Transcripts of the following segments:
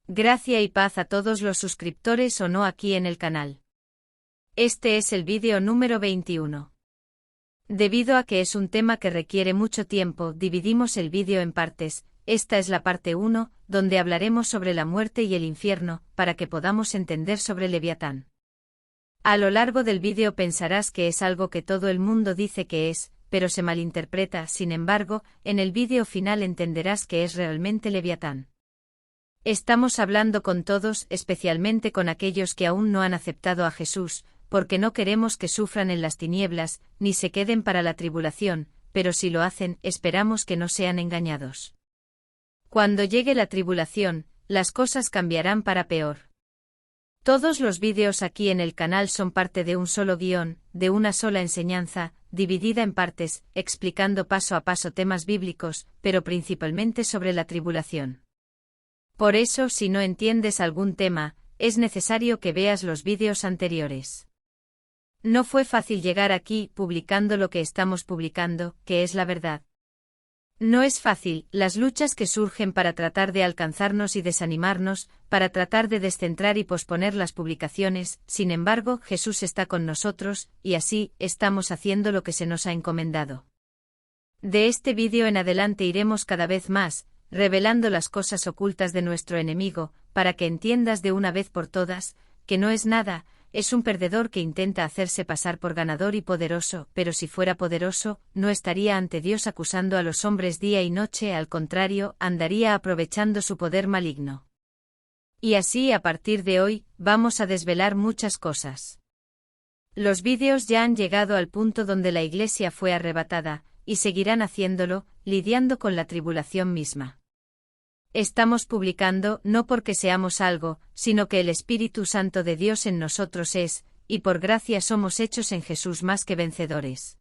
Gracia y paz a todos los suscriptores o no aquí en el canal. Este es el vídeo número 21. Debido a que es un tema que requiere mucho tiempo, dividimos el vídeo en partes. Esta es la parte 1, donde hablaremos sobre la muerte y el infierno, para que podamos entender sobre Leviatán. A lo largo del vídeo pensarás que es algo que todo el mundo dice que es, pero se malinterpreta. Sin embargo, en el vídeo final entenderás que es realmente Leviatán. Estamos hablando con todos, especialmente con aquellos que aún no han aceptado a Jesús, porque no queremos que sufran en las tinieblas, ni se queden para la tribulación, pero si lo hacen, esperamos que no sean engañados. Cuando llegue la tribulación, las cosas cambiarán para peor. Todos los vídeos aquí en el canal son parte de un solo guión, de una sola enseñanza, dividida en partes, explicando paso a paso temas bíblicos, pero principalmente sobre la tribulación. Por eso, si no entiendes algún tema, es necesario que veas los vídeos anteriores. No fue fácil llegar aquí publicando lo que estamos publicando, que es la verdad. No es fácil, las luchas que surgen para tratar de alcanzarnos y desanimarnos, para tratar de descentrar y posponer las publicaciones. Sin embargo, Jesús está con nosotros, y así, estamos haciendo lo que se nos ha encomendado. De este vídeo en adelante iremos cada vez más, revelando las cosas ocultas de nuestro enemigo, para que entiendas de una vez por todas, que no es nada, es un perdedor que intenta hacerse pasar por ganador y poderoso, pero si fuera poderoso, no estaría ante Dios acusando a los hombres día y noche, al contrario, andaría aprovechando su poder maligno. Y así a partir de hoy, vamos a desvelar muchas cosas. Los vídeos ya han llegado al punto donde la Iglesia fue arrebatada, y seguirán haciéndolo, lidiando con la tribulación misma. Estamos publicando no porque seamos algo, sino que el Espíritu Santo de Dios en nosotros es, y por gracia somos hechos en Jesús más que vencedores.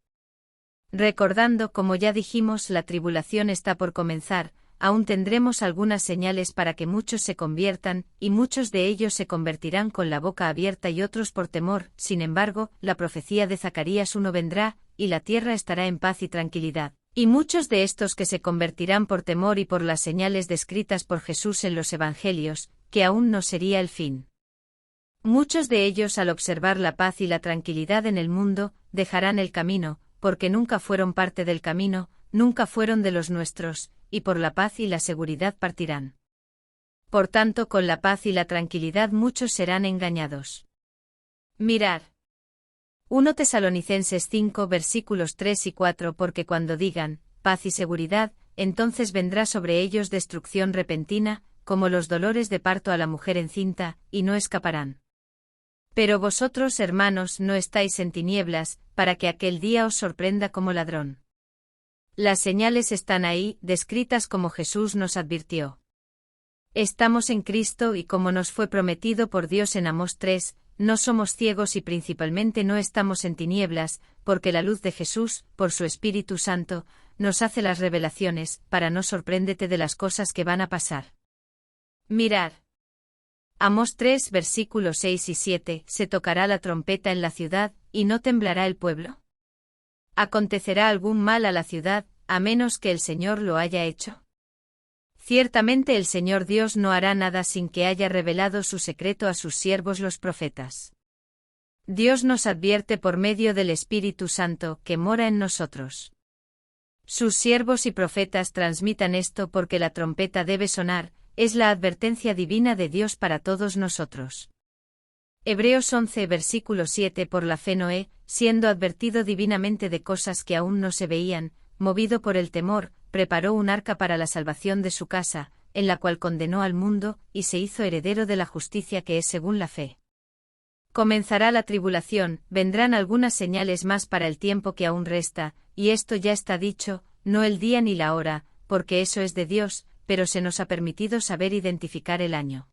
Recordando, como ya dijimos, la tribulación está por comenzar, aún tendremos algunas señales para que muchos se conviertan, y muchos de ellos se convertirán con la boca abierta y otros por temor. Sin embargo, la profecía de Zacarías 1 vendrá, y la tierra estará en paz y tranquilidad. Y muchos de estos que se convertirán por temor y por las señales descritas por Jesús en los Evangelios, que aún no sería el fin. Muchos de ellos al observar la paz y la tranquilidad en el mundo, dejarán el camino, porque nunca fueron parte del camino, nunca fueron de los nuestros, y por la paz y la seguridad partirán. Por tanto, con la paz y la tranquilidad muchos serán engañados. Mirad. 1 Tesalonicenses 5 versículos 3 y 4 Porque cuando digan, paz y seguridad, entonces vendrá sobre ellos destrucción repentina, como los dolores de parto a la mujer encinta, y no escaparán. Pero vosotros, hermanos, no estáis en tinieblas, para que aquel día os sorprenda como ladrón. Las señales están ahí, descritas como Jesús nos advirtió. Estamos en Cristo y como nos fue prometido por Dios en Amós 3, no somos ciegos y principalmente no estamos en tinieblas, porque la luz de Jesús, por su Espíritu Santo, nos hace las revelaciones, para no sorpréndete de las cosas que van a pasar. Mirad. Amós 3 versículos 6 y 7 Se tocará la trompeta en la ciudad, y no temblará el pueblo. ¿Acontecerá algún mal a la ciudad, a menos que el Señor lo haya hecho? Ciertamente el Señor Dios no hará nada sin que haya revelado su secreto a sus siervos los profetas. Dios nos advierte por medio del Espíritu Santo, que mora en nosotros. Sus siervos y profetas transmitan esto porque la trompeta debe sonar, es la advertencia divina de Dios para todos nosotros. Hebreos 11 versículo 7 Por la fe Noé, siendo advertido divinamente de cosas que aún no se veían, movido por el temor, preparó un arca para la salvación de su casa, en la cual condenó al mundo, y se hizo heredero de la justicia que es según la fe. Comenzará la tribulación, vendrán algunas señales más para el tiempo que aún resta, y esto ya está dicho, no el día ni la hora, porque eso es de Dios, pero se nos ha permitido saber identificar el año.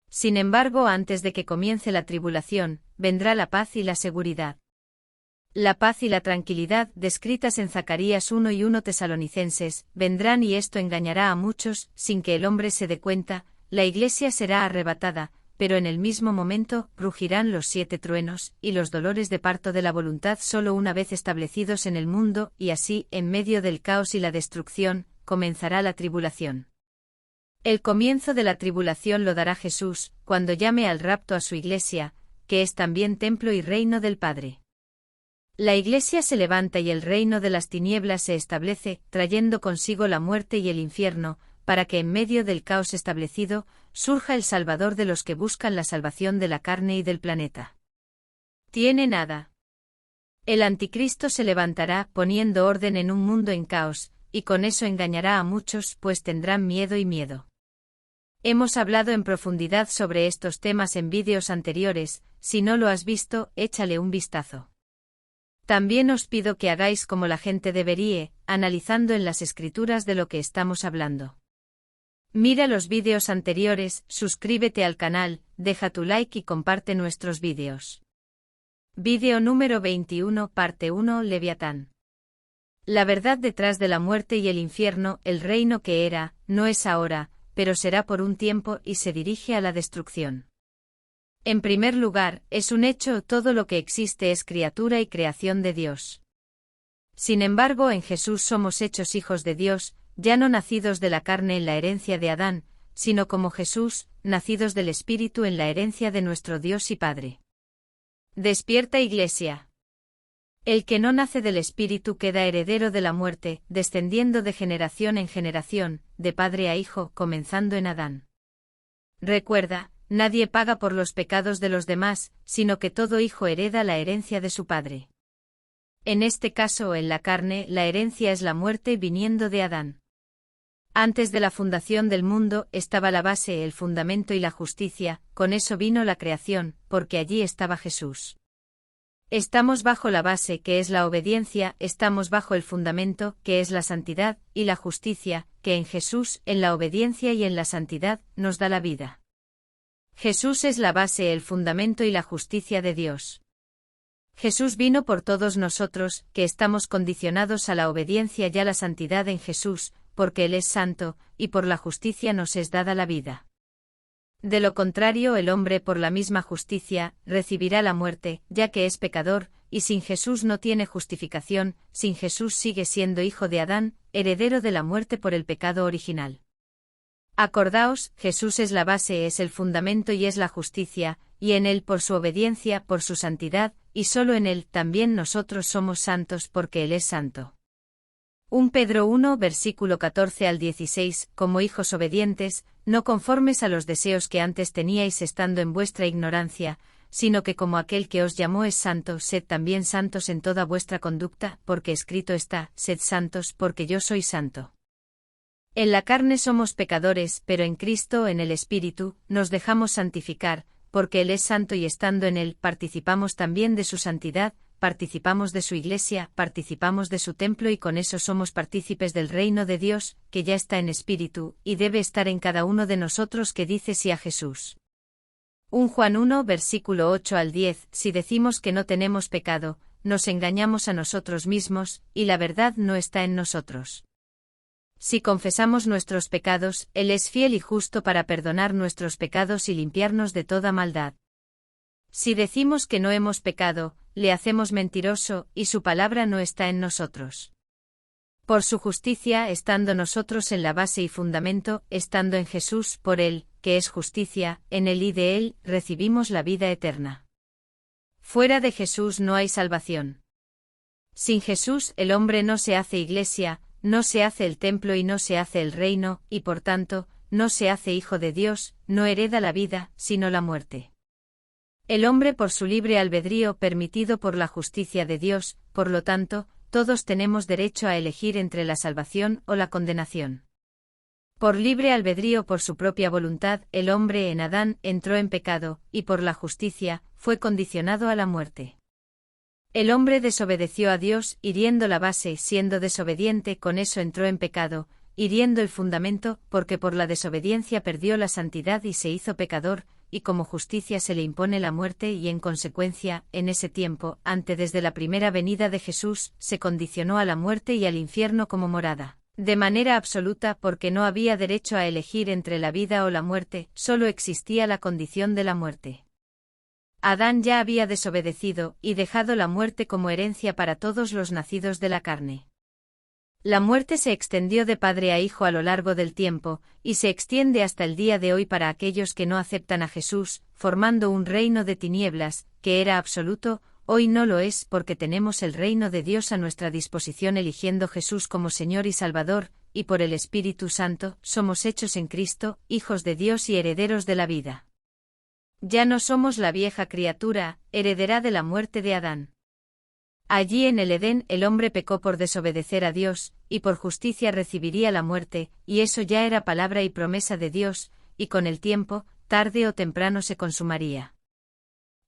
Sin embargo, antes de que comience la tribulación, vendrá la paz y la seguridad. La paz y la tranquilidad, descritas en Zacarías 1 y 1 Tesalonicenses, vendrán y esto engañará a muchos, sin que el hombre se dé cuenta, la Iglesia será arrebatada, pero en el mismo momento, rugirán los 7 truenos, y los dolores de parto de la voluntad solo una vez establecidos en el mundo, y así, en medio del caos y la destrucción, comenzará la tribulación. El comienzo de la tribulación lo dará Jesús, cuando llame al rapto a su Iglesia, que es también templo y reino del Padre. La Iglesia se levanta y el reino de las tinieblas se establece, trayendo consigo la muerte y el infierno, para que en medio del caos establecido, surja el Salvador de los que buscan la salvación de la carne y del planeta. Tiene nada. El anticristo se levantará poniendo orden en un mundo en caos, y con eso engañará a muchos, pues tendrán miedo y miedo. Hemos hablado en profundidad sobre estos temas en vídeos anteriores, si no lo has visto, échale un vistazo. También os pido que hagáis como la gente debería, analizando en las escrituras de lo que estamos hablando. Mira los vídeos anteriores, suscríbete al canal, deja tu like y comparte nuestros vídeos. Vídeo número 21, parte 1, Leviatán. La verdad detrás de la muerte y el infierno, el reino que era, no es ahora, pero será por un tiempo y se dirige a la destrucción. En primer lugar, es un hecho, todo lo que existe es criatura y creación de Dios. Sin embargo, en Jesús somos hechos hijos de Dios, ya no nacidos de la carne en la herencia de Adán, sino como Jesús, nacidos del Espíritu en la herencia de nuestro Dios y Padre. Despierta, Iglesia. El que no nace del Espíritu queda heredero de la muerte, descendiendo de generación en generación, de padre a hijo, comenzando en Adán. Recuerda, nadie paga por los pecados de los demás, sino que todo hijo hereda la herencia de su padre. En este caso, en la carne, la herencia es la muerte viniendo de Adán. Antes de la fundación del mundo estaba la base, el fundamento y la justicia, con eso vino la creación, porque allí estaba Jesús. Estamos bajo la base, que es la obediencia, estamos bajo el fundamento, que es la santidad, y la justicia, que en Jesús, en la obediencia y en la santidad, nos da la vida. Jesús es la base, el fundamento y la justicia de Dios. Jesús vino por todos nosotros, que estamos condicionados a la obediencia y a la santidad en Jesús, porque Él es santo, y por la justicia nos es dada la vida. De lo contrario, el hombre por la misma justicia, recibirá la muerte, ya que es pecador, y sin Jesús no tiene justificación, sin Jesús sigue siendo hijo de Adán, heredero de la muerte por el pecado original. Acordaos, Jesús es la base, es el fundamento y es la justicia, y en Él por su obediencia, por su santidad, y solo en Él también nosotros somos santos porque Él es santo. 1 Pedro 1 versículo 14 al 16, como hijos obedientes, no conformes a los deseos que antes teníais estando en vuestra ignorancia, sino que como aquel que os llamó es santo, sed también santos en toda vuestra conducta, porque escrito está, sed santos porque yo soy santo. En la carne somos pecadores, pero en Cristo, en el Espíritu, nos dejamos santificar, porque Él es santo y estando en Él participamos también de su santidad, participamos de su Iglesia, participamos de su templo y con eso somos partícipes del reino de Dios, que ya está en Espíritu, y debe estar en cada uno de nosotros que dice sí a Jesús. 1 Juan 1 versículo 8 al 10, si decimos que no tenemos pecado, nos engañamos a nosotros mismos, y la verdad no está en nosotros. Si confesamos nuestros pecados, Él es fiel y justo para perdonar nuestros pecados y limpiarnos de toda maldad. Si decimos que no hemos pecado, le hacemos mentiroso, y su palabra no está en nosotros. Por su justicia, estando nosotros en la base y fundamento, estando en Jesús, por Él, que es justicia, en Él y de Él, recibimos la vida eterna. Fuera de Jesús no hay salvación. Sin Jesús el hombre no se hace iglesia, no se hace el templo y no se hace el reino, y por tanto, no se hace hijo de Dios, no hereda la vida, sino la muerte. El hombre por su libre albedrío permitido por la justicia de Dios, por lo tanto, todos tenemos derecho a elegir entre la salvación o la condenación. Por libre albedrío por su propia voluntad, el hombre en Adán entró en pecado, y por la justicia, fue condicionado a la muerte. El hombre desobedeció a Dios, hiriendo la base, siendo desobediente, con eso entró en pecado, hiriendo el fundamento, porque por la desobediencia perdió la santidad y se hizo pecador, y como justicia se le impone la muerte y en consecuencia, en ese tiempo, antes desde la primera venida de Jesús, se condicionó a la muerte y al infierno como morada. De manera absoluta porque no había derecho a elegir entre la vida o la muerte, solo existía la condición de la muerte. Adán ya había desobedecido y dejado la muerte como herencia para todos los nacidos de la carne. La muerte se extendió de padre a hijo a lo largo del tiempo, y se extiende hasta el día de hoy para aquellos que no aceptan a Jesús, formando un reino de tinieblas, que era absoluto, hoy no lo es porque tenemos el reino de Dios a nuestra disposición eligiendo Jesús como Señor y Salvador, y por el Espíritu Santo, somos hechos en Cristo, hijos de Dios y herederos de la vida. Ya no somos la vieja criatura, heredera de la muerte de Adán. Allí en el Edén el hombre pecó por desobedecer a Dios, y por justicia recibiría la muerte, y eso ya era palabra y promesa de Dios, y con el tiempo, tarde o temprano se consumaría.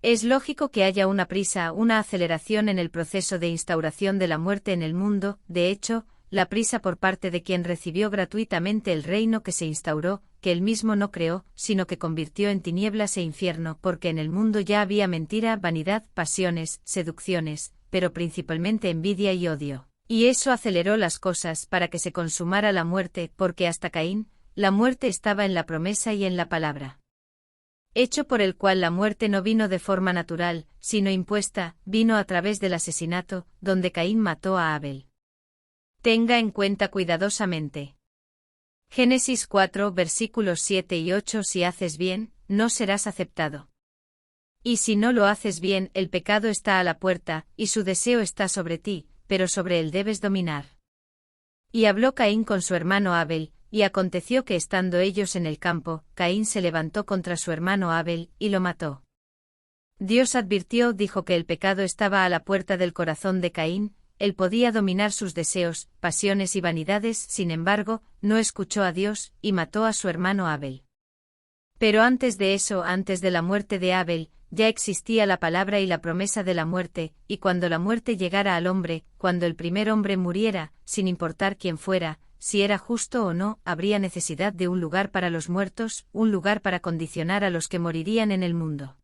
Es lógico que haya una prisa, una aceleración en el proceso de instauración de la muerte en el mundo, de hecho, la prisa por parte de quien recibió gratuitamente el reino que se instauró, que él mismo no creó, sino que convirtió en tinieblas e infierno, porque en el mundo ya había mentira, vanidad, pasiones, seducciones, pero principalmente envidia y odio. Y eso aceleró las cosas para que se consumara la muerte, porque hasta Caín, la muerte estaba en la promesa y en la palabra. Hecho por el cual la muerte no vino de forma natural, sino impuesta, vino a través del asesinato, donde Caín mató a Abel. Tenga en cuenta cuidadosamente. Génesis 4 versículos 7 y 8 Si haces bien, no serás aceptado. Y si no lo haces bien, el pecado está a la puerta, y su deseo está sobre ti, pero sobre él debes dominar. Y habló Caín con su hermano Abel, y aconteció que estando ellos en el campo, Caín se levantó contra su hermano Abel, y lo mató. Dios advirtió, dijo que el pecado estaba a la puerta del corazón de Caín, él podía dominar sus deseos, pasiones y vanidades, sin embargo, no escuchó a Dios, y mató a su hermano Abel. Pero antes de eso, antes de la muerte de Abel, ya existía la palabra y la promesa de la muerte, y cuando la muerte llegara al hombre, cuando el primer hombre muriera, sin importar quién fuera, si era justo o no, habría necesidad de un lugar para los muertos, un lugar para condicionar a los que morirían en el mundo.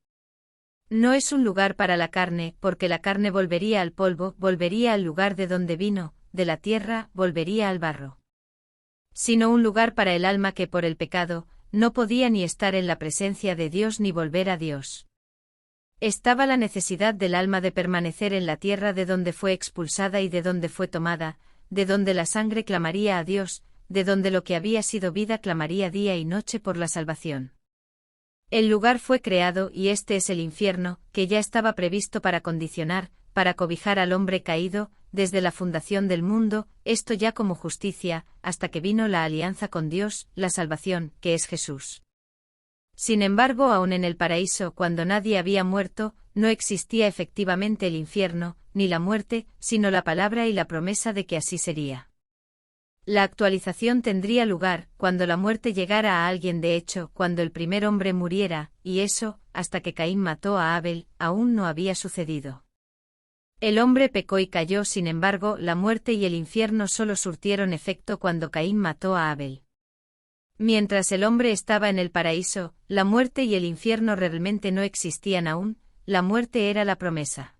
No es un lugar para la carne, porque la carne volvería al polvo, volvería al lugar de donde vino, de la tierra, volvería al barro. Sino un lugar para el alma que por el pecado, no podía ni estar en la presencia de Dios ni volver a Dios. Estaba la necesidad del alma de permanecer en la tierra de donde fue expulsada y de donde fue tomada, de donde la sangre clamaría a Dios, de donde lo que había sido vida clamaría día y noche por la salvación. El lugar fue creado y este es el infierno, que ya estaba previsto para condicionar, para cobijar al hombre caído, desde la fundación del mundo, esto ya como justicia, hasta que vino la alianza con Dios, la salvación, que es Jesús. Sin embargo, aun en el paraíso, cuando nadie había muerto, no existía efectivamente el infierno, ni la muerte, sino la palabra y la promesa de que así sería. La actualización tendría lugar, cuando la muerte llegara a alguien de hecho, cuando el primer hombre muriera, y eso, hasta que Caín mató a Abel, aún no había sucedido. El hombre pecó y cayó, sin embargo, la muerte y el infierno solo surtieron efecto cuando Caín mató a Abel. Mientras el hombre estaba en el paraíso, la muerte y el infierno realmente no existían aún, la muerte era la promesa.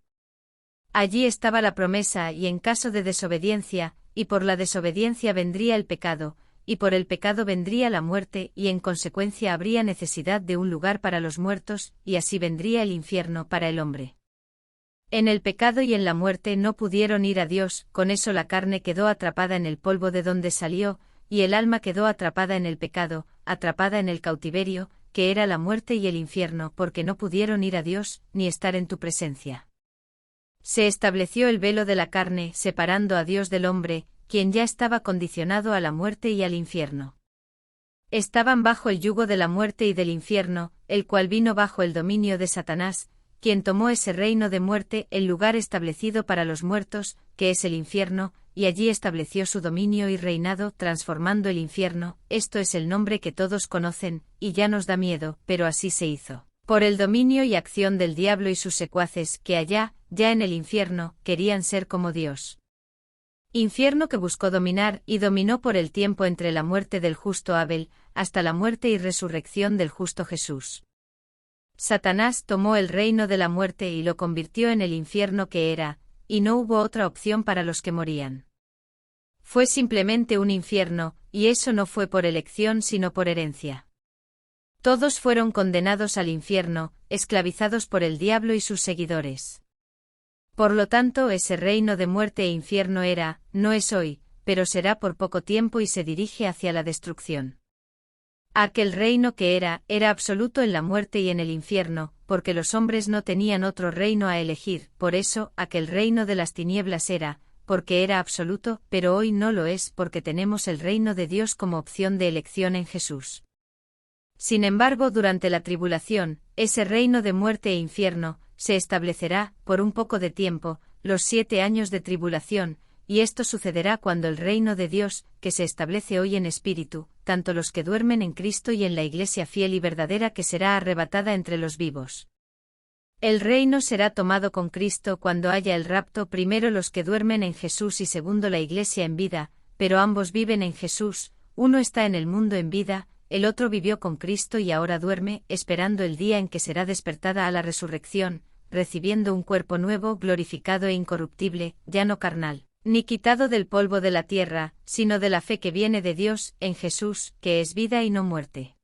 Allí estaba la promesa y en caso de desobediencia, y por la desobediencia vendría el pecado, y por el pecado vendría la muerte y en consecuencia habría necesidad de un lugar para los muertos, y así vendría el infierno para el hombre. En el pecado y en la muerte no pudieron ir a Dios, con eso la carne quedó atrapada en el polvo de donde salió, y el alma quedó atrapada en el pecado, atrapada en el cautiverio, que era la muerte y el infierno, porque no pudieron ir a Dios, ni estar en tu presencia. Se estableció el velo de la carne, separando a Dios del hombre, quien ya estaba condicionado a la muerte y al infierno. Estaban bajo el yugo de la muerte y del infierno, el cual vino bajo el dominio de Satanás, quien tomó ese reino de muerte, el lugar establecido para los muertos, que es el infierno, y allí estableció su dominio y reinado, transformando el infierno, esto es el nombre que todos conocen, y ya nos da miedo, pero así se hizo, por el dominio y acción del diablo y sus secuaces, que allá, ya en el infierno, querían ser como Dios. Infierno que buscó dominar, y dominó por el tiempo entre la muerte del justo Abel, hasta la muerte y resurrección del justo Jesús. Satanás tomó el reino de la muerte y lo convirtió en el infierno que era, y no hubo otra opción para los que morían. Fue simplemente un infierno, y eso no fue por elección sino por herencia. Todos fueron condenados al infierno, esclavizados por el diablo y sus seguidores. Por lo tanto, ese reino de muerte e infierno era, no es hoy, pero será por poco tiempo y se dirige hacia la destrucción. Aquel reino que era absoluto en la muerte y en el infierno, porque los hombres no tenían otro reino a elegir, por eso, aquel reino de las tinieblas era, porque era absoluto, pero hoy no lo es porque tenemos el reino de Dios como opción de elección en Jesús. Sin embargo, durante la tribulación, ese reino de muerte e infierno, se establecerá, por un poco de tiempo, los 7 años de tribulación, y esto sucederá cuando el reino de Dios, que se establece hoy en espíritu, tanto los que duermen en Cristo y en la Iglesia fiel y verdadera que será arrebatada entre los vivos. El reino será tomado con Cristo cuando haya el rapto, primero los que duermen en Jesús y segundo la Iglesia en vida, pero ambos viven en Jesús, uno está en el mundo en vida, el otro vivió con Cristo y ahora duerme, esperando el día en que será despertada a la resurrección, recibiendo un cuerpo nuevo, glorificado e incorruptible, ya no carnal, ni quitado del polvo de la tierra, sino de la fe que viene de Dios, en Jesús, que es vida y no muerte.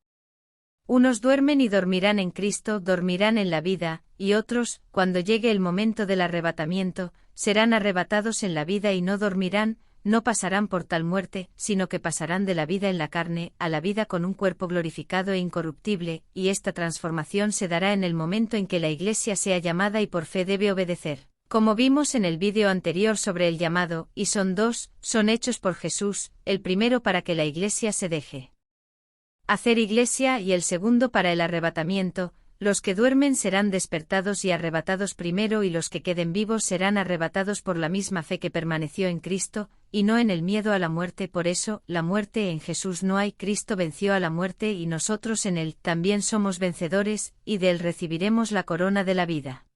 Unos duermen y dormirán en Cristo, dormirán en la vida, y otros, cuando llegue el momento del arrebatamiento, serán arrebatados en la vida y no dormirán, no pasarán por tal muerte, sino que pasarán de la vida en la carne, a la vida con un cuerpo glorificado e incorruptible, y esta transformación se dará en el momento en que la Iglesia sea llamada y por fe debe obedecer. Como vimos en el vídeo anterior sobre el llamado, y son hechos por Jesús, el primero para que la Iglesia se deje hacer Iglesia y el segundo para el arrebatamiento. Los que duermen serán despertados y arrebatados primero y los que queden vivos serán arrebatados por la misma fe que permaneció en Cristo, y no en el miedo a la muerte. Por eso, la muerte en Jesús no hay. Cristo venció a la muerte y nosotros en él también somos vencedores, y de él recibiremos la corona de la vida.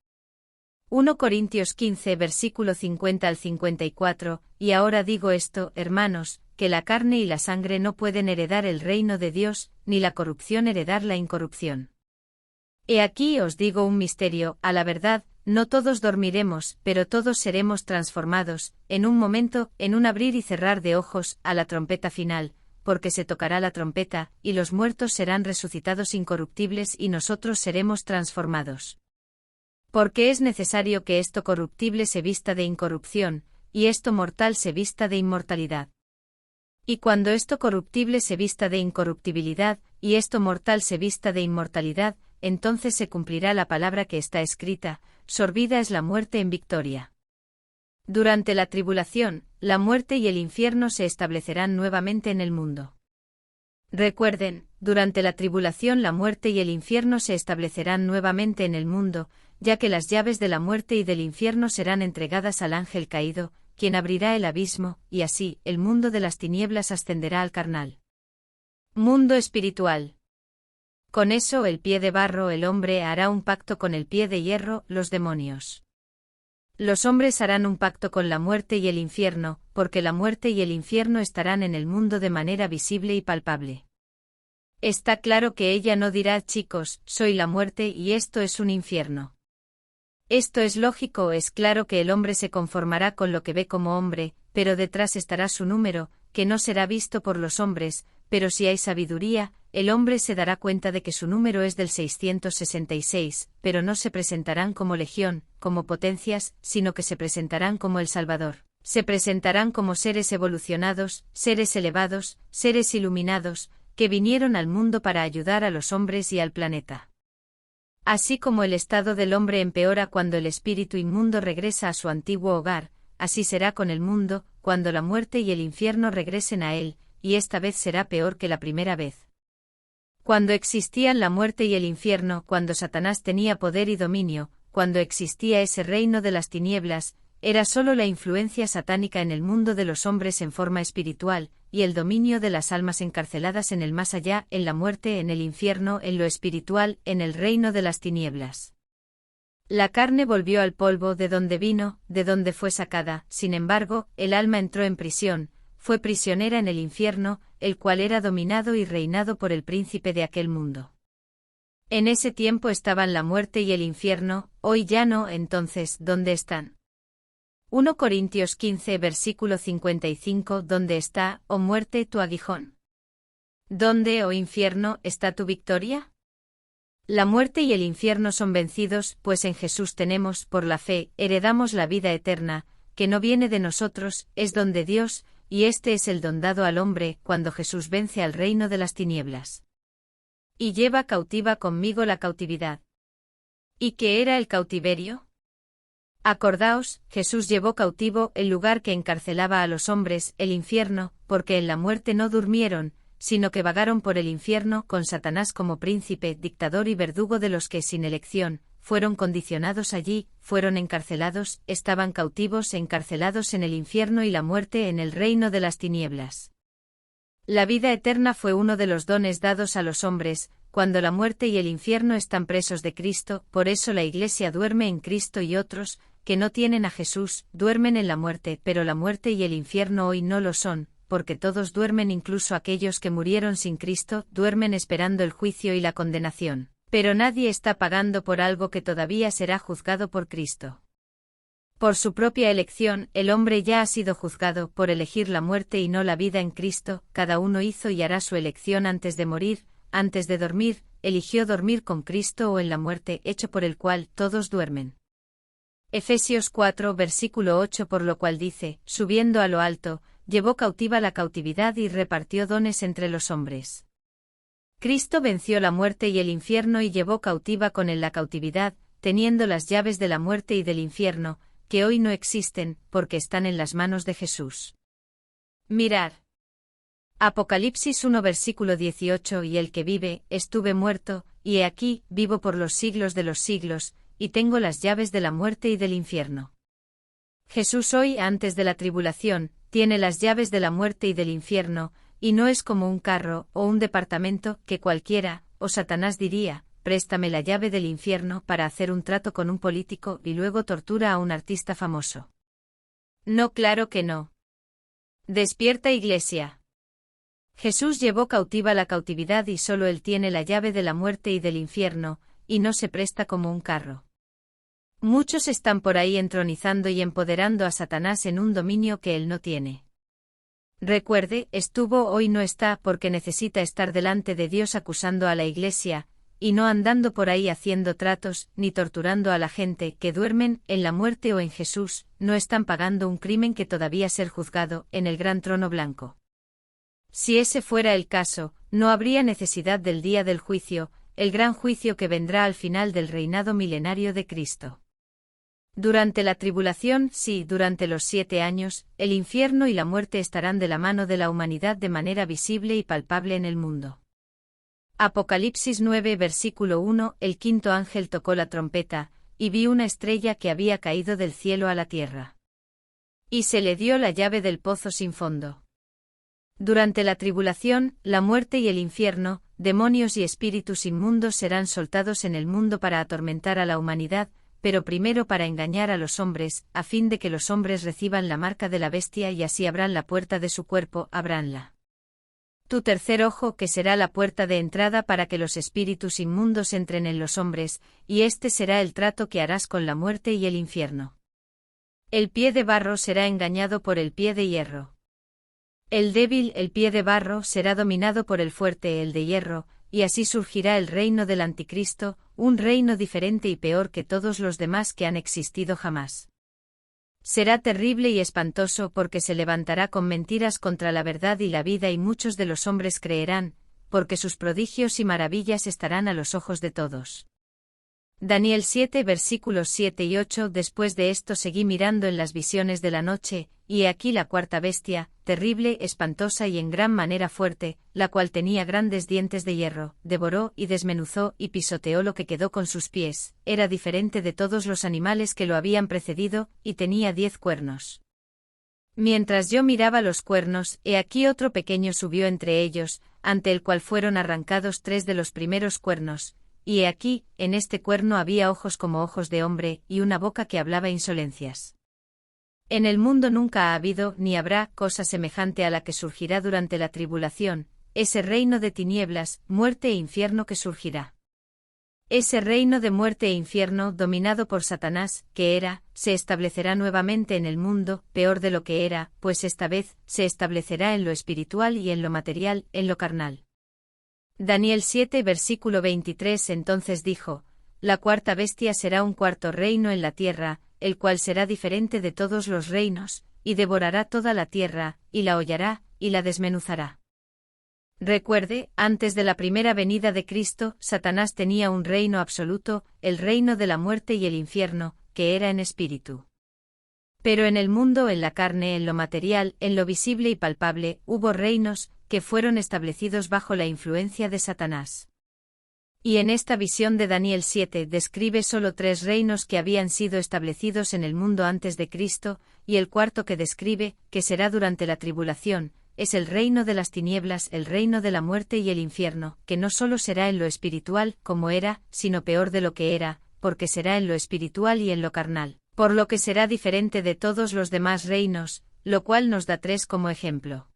1 Corintios 15 versículo 50 al 54, y ahora digo esto, hermanos, que la carne y la sangre no pueden heredar el reino de Dios, ni la corrupción heredar la incorrupción. He aquí os digo un misterio, a la verdad, no todos dormiremos, pero todos seremos transformados, en un momento, en un abrir y cerrar de ojos, a la trompeta final, porque se tocará la trompeta, y los muertos serán resucitados incorruptibles y nosotros seremos transformados. Porque es necesario que esto corruptible se vista de incorrupción, y esto mortal se vista de inmortalidad. Y cuando esto corruptible se vista de incorruptibilidad, y esto mortal se vista de inmortalidad, entonces se cumplirá la palabra que está escrita, sorbida es la muerte en victoria. Durante la tribulación, la muerte y el infierno se establecerán nuevamente en el mundo. Recuerden, durante la tribulación la muerte y el infierno se establecerán nuevamente en el mundo, ya que las llaves de la muerte y del infierno serán entregadas al ángel caído, quien abrirá el abismo, y así, el mundo de las tinieblas ascenderá al carnal mundo espiritual. Con eso el pie de barro el hombre hará un pacto con el pie de hierro, los demonios. Los hombres harán un pacto con la muerte y el infierno, porque la muerte y el infierno estarán en el mundo de manera visible y palpable. Está claro que ella no dirá, chicos, soy la muerte y esto es un infierno. Esto es lógico, es claro que el hombre se conformará con lo que ve como hombre, pero detrás estará su número, que no será visto por los hombres, pero si hay sabiduría, el hombre se dará cuenta de que su número es del 666, pero no se presentarán como legión, como potencias, sino que se presentarán como el Salvador. Se presentarán como seres evolucionados, seres elevados, seres iluminados, que vinieron al mundo para ayudar a los hombres y al planeta. Así como el estado del hombre empeora cuando el espíritu inmundo regresa a su antiguo hogar, así será con el mundo, cuando la muerte y el infierno regresen a él, y esta vez será peor que la primera vez. Cuando existían la muerte y el infierno, cuando Satanás tenía poder y dominio, cuando existía ese reino de las tinieblas, era solo la influencia satánica en el mundo de los hombres en forma espiritual, y el dominio de las almas encarceladas en el más allá, en la muerte, en el infierno, en lo espiritual, en el reino de las tinieblas. La carne volvió al polvo de donde vino, de donde fue sacada, sin embargo, el alma entró en prisión, fue prisionera en el infierno, el cual era dominado y reinado por el príncipe de aquel mundo. En ese tiempo estaban la muerte y el infierno, hoy ya no, entonces, ¿dónde están? 1 Corintios 15 versículo 55 ¿Dónde está, oh muerte, tu aguijón? ¿Dónde, oh infierno, está tu victoria? La muerte y el infierno son vencidos, pues en Jesús tenemos, por la fe, heredamos la vida eterna, que no viene de nosotros, es don de Dios, y este es el don dado al hombre cuando Jesús vence al reino de las tinieblas. Y lleva cautiva conmigo la cautividad. ¿Y qué era el cautiverio? Acordaos, Jesús llevó cautivo el lugar que encarcelaba a los hombres, el infierno, porque en la muerte no durmieron, sino que vagaron por el infierno con Satanás como príncipe, dictador y verdugo de los que sin elección, fueron condicionados allí, fueron encarcelados, estaban cautivos encarcelados en el infierno y la muerte en el reino de las tinieblas. La vida eterna fue uno de los dones dados a los hombres, cuando la muerte y el infierno están presos de Cristo, por eso la Iglesia duerme en Cristo y otros, que no tienen a Jesús, duermen en la muerte, pero la muerte y el infierno hoy no lo son, porque todos duermen, incluso aquellos que murieron sin Cristo, duermen esperando el juicio y la condenación. Pero nadie está pagando por algo que todavía será juzgado por Cristo. Por su propia elección, el hombre ya ha sido juzgado por elegir la muerte y no la vida en Cristo, cada uno hizo y hará su elección antes de morir, antes de dormir, eligió dormir con Cristo o en la muerte, hecho por el cual todos duermen. Efesios 4 versículo 8, por lo cual dice, subiendo a lo alto, llevó cautiva la cautividad y repartió dones entre los hombres. Cristo venció la muerte y el infierno y llevó cautiva con él la cautividad, teniendo las llaves de la muerte y del infierno, que hoy no existen, porque están en las manos de Jesús. Mirad. Apocalipsis 1 versículo 18, y el que vive, estuve muerto, y he aquí, vivo por los siglos de los siglos, y tengo las llaves de la muerte y del infierno. Jesús hoy, antes de la tribulación, tiene las llaves de la muerte y del infierno, y no es como un carro o un departamento que cualquiera, o Satanás diría, préstame la llave del infierno para hacer un trato con un político y luego tortura a un artista famoso. No, claro que no. Despierta, Iglesia. Jesús llevó cautiva la cautividad y solo Él tiene la llave de la muerte y del infierno, y no se presta como un carro. Muchos están por ahí entronizando y empoderando a Satanás en un dominio que él no tiene. Recuerde, estuvo hoy no está porque necesita estar delante de Dios acusando a la Iglesia, y no andando por ahí haciendo tratos, ni torturando a la gente que duermen en la muerte o en Jesús, no están pagando un crimen que todavía ser juzgado en el gran trono blanco. Si ese fuera el caso, no habría necesidad del día del juicio, el gran juicio que vendrá al final del reinado milenario de Cristo. Durante la tribulación, sí, durante los 7 años, el infierno y la muerte estarán de la mano de la humanidad de manera visible y palpable en el mundo. Apocalipsis 9 versículo 1, el quinto ángel tocó la trompeta, y vi una estrella que había caído del cielo a la tierra. Y se le dio la llave del pozo sin fondo. Durante la tribulación, la muerte y el infierno, demonios y espíritus inmundos serán soltados en el mundo para atormentar a la humanidad, pero primero para engañar a los hombres, a fin de que los hombres reciban la marca de la bestia y así abran la puerta de su cuerpo, abranla. Tu tercer ojo, que será la puerta de entrada para que los espíritus inmundos entren en los hombres, y este será el trato que harás con la muerte y el infierno. El pie de barro será engañado por el pie de hierro. El débil, el pie de barro, será dominado por el fuerte, el de hierro, y así surgirá el reino del anticristo, un reino diferente y peor que todos los demás que han existido jamás. Será terrible y espantoso porque se levantará con mentiras contra la verdad y la vida y muchos de los hombres creerán, porque sus prodigios y maravillas estarán a los ojos de todos. Daniel 7 versículos 7 y 8. Después de esto seguí mirando en las visiones de la noche, y he aquí la cuarta bestia, terrible, espantosa y en gran manera fuerte, la cual tenía grandes dientes de hierro, devoró y desmenuzó y pisoteó lo que quedó con sus pies, era diferente de todos los animales que lo habían precedido, y tenía 10 cuernos. Mientras yo miraba los cuernos, he aquí otro pequeño subió entre ellos, ante el cual fueron arrancados 3 de los primeros cuernos, y he aquí, en este cuerno había ojos como ojos de hombre, y una boca que hablaba insolencias. En el mundo nunca ha habido ni habrá cosa semejante a la que surgirá durante la tribulación, ese reino de tinieblas, muerte e infierno que surgirá. Ese reino de muerte e infierno dominado por Satanás, que era, se establecerá nuevamente en el mundo, peor de lo que era, pues esta vez, se establecerá en lo espiritual y en lo material, en lo carnal. Daniel 7 versículo 23. Entonces dijo, la cuarta bestia será un cuarto reino en la tierra, el cual será diferente de todos los reinos, y devorará toda la tierra, y la hollará, y la desmenuzará. Recuerde, antes de la primera venida de Cristo, Satanás tenía un reino absoluto, el reino de la muerte y el infierno, que era en espíritu. Pero en el mundo, en la carne, en lo material, en lo visible y palpable, hubo reinos, que fueron establecidos bajo la influencia de Satanás. Y en esta visión de Daniel 7 describe solo 3 reinos que habían sido establecidos en el mundo antes de Cristo, y el cuarto que describe, que será durante la tribulación, es el reino de las tinieblas, el reino de la muerte y el infierno, que no solo será en lo espiritual, como era, sino peor de lo que era, porque será en lo espiritual y en lo carnal, por lo que será diferente de todos los demás reinos, lo cual nos da 3 como ejemplo.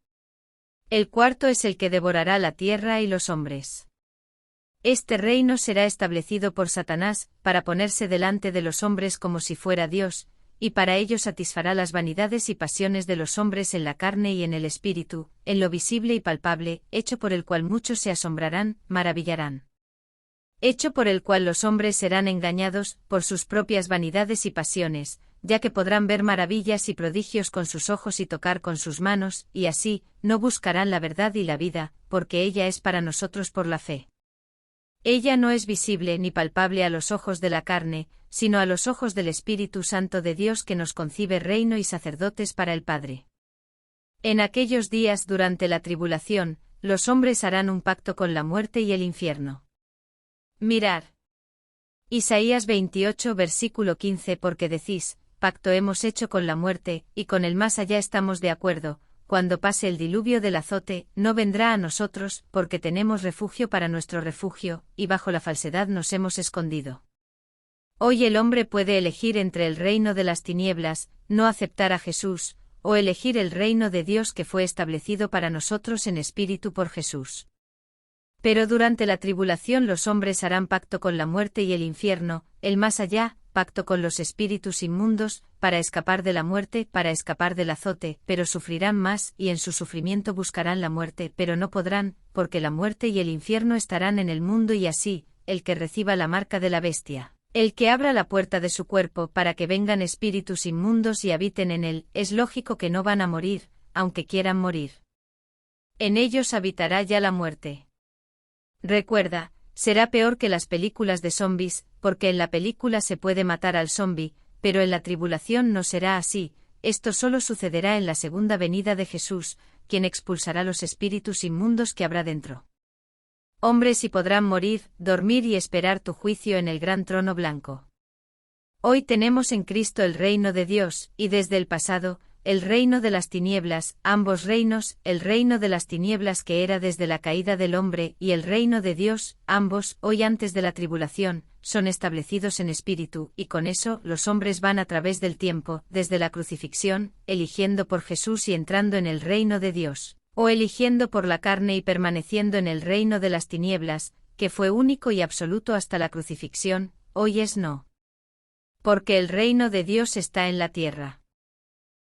El cuarto es el que devorará la tierra y los hombres. Este reino será establecido por Satanás, para ponerse delante de los hombres como si fuera Dios, y para ello satisfará las vanidades y pasiones de los hombres en la carne y en el espíritu, en lo visible y palpable, hecho por el cual muchos se asombrarán, maravillarán. Hecho por el cual los hombres serán engañados, por sus propias vanidades y pasiones, ya que podrán ver maravillas y prodigios con sus ojos y tocar con sus manos, y así, no buscarán la verdad y la vida, porque ella es para nosotros por la fe. Ella no es visible ni palpable a los ojos de la carne, sino a los ojos del Espíritu Santo de Dios que nos concibe reino y sacerdotes para el Padre. En aquellos días durante la tribulación, los hombres harán un pacto con la muerte y el infierno. Mirad. Isaías 28 versículo 15 porque decís, pacto hemos hecho con la muerte, y con el más allá estamos de acuerdo. Cuando pase el diluvio del azote, no vendrá a nosotros, porque tenemos refugio para nuestro refugio, y bajo la falsedad nos hemos escondido. Hoy el hombre puede elegir entre el reino de las tinieblas, no aceptar a Jesús, o elegir el reino de Dios que fue establecido para nosotros en espíritu por Jesús. Pero durante la tribulación los hombres harán pacto con la muerte y el infierno, el más allá, pacto con los espíritus inmundos, para escapar de la muerte, para escapar del azote, pero sufrirán más, y en su sufrimiento buscarán la muerte, pero no podrán, porque la muerte y el infierno estarán en el mundo y así, el que reciba la marca de la bestia, el que abra la puerta de su cuerpo para que vengan espíritus inmundos y habiten en él, es lógico que no van a morir, aunque quieran morir. En ellos habitará ya la muerte. Recuerda, será peor que las películas de zombies, porque en la película se puede matar al zombi, pero en la tribulación no será así, esto solo sucederá en la segunda venida de Jesús, quien expulsará los espíritus inmundos que habrá dentro. Hombres y podrán morir, dormir y esperar tu juicio en el gran trono blanco. Hoy tenemos en Cristo el reino de Dios, y desde el pasado, el reino de las tinieblas, ambos reinos, el reino de las tinieblas que era desde la caída del hombre y el reino de Dios, ambos, hoy antes de la tribulación, son establecidos en espíritu, y con eso los hombres van a través del tiempo, desde la crucifixión, eligiendo por Jesús y entrando en el reino de Dios, o eligiendo por la carne y permaneciendo en el reino de las tinieblas, que fue único y absoluto hasta la crucifixión, hoy es no. Porque el reino de Dios está en la tierra.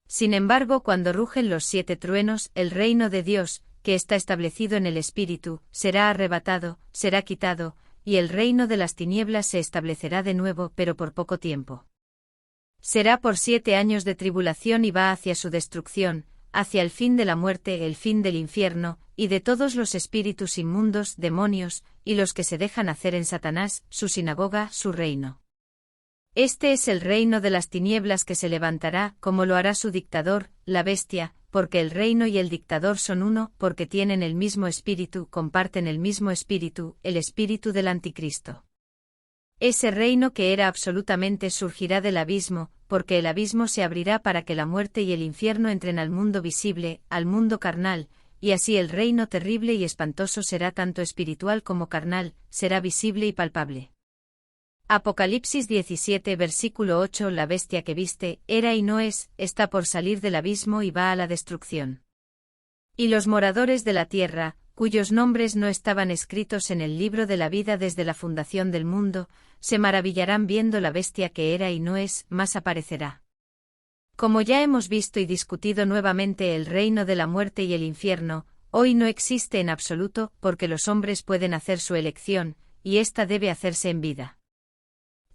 Sin embargo, cuando rugen los 7 truenos, el reino de Dios, que está establecido en el Espíritu, será arrebatado, será quitado, y el reino de las tinieblas se establecerá de nuevo, pero por poco tiempo. Será por 7 años de tribulación y va hacia su destrucción, hacia el fin de la muerte, el fin del infierno, y de todos los espíritus inmundos, demonios, y los que se dejan hacer en Satanás, su sinagoga, su reino. Este es el reino de las tinieblas que se levantará, como lo hará su dictador, la bestia, porque el reino y el dictador son uno, porque tienen el mismo espíritu, comparten el mismo espíritu, el espíritu del anticristo. Ese reino que era absolutamente surgirá del abismo, porque el abismo se abrirá para que la muerte y el infierno entren al mundo visible, al mundo carnal, y así el reino terrible y espantoso será tanto espiritual como carnal, será visible y palpable. Apocalipsis 17 versículo 8 La bestia que viste, era y no es, está por salir del abismo y va a la destrucción. Y los moradores de la tierra, cuyos nombres no estaban escritos en el libro de la vida desde la fundación del mundo, se maravillarán viendo la bestia que era y no es, más aparecerá. Como ya hemos visto y discutido nuevamente el reino de la muerte y el infierno, hoy no existe en absoluto, porque los hombres pueden hacer su elección, y ésta debe hacerse en vida.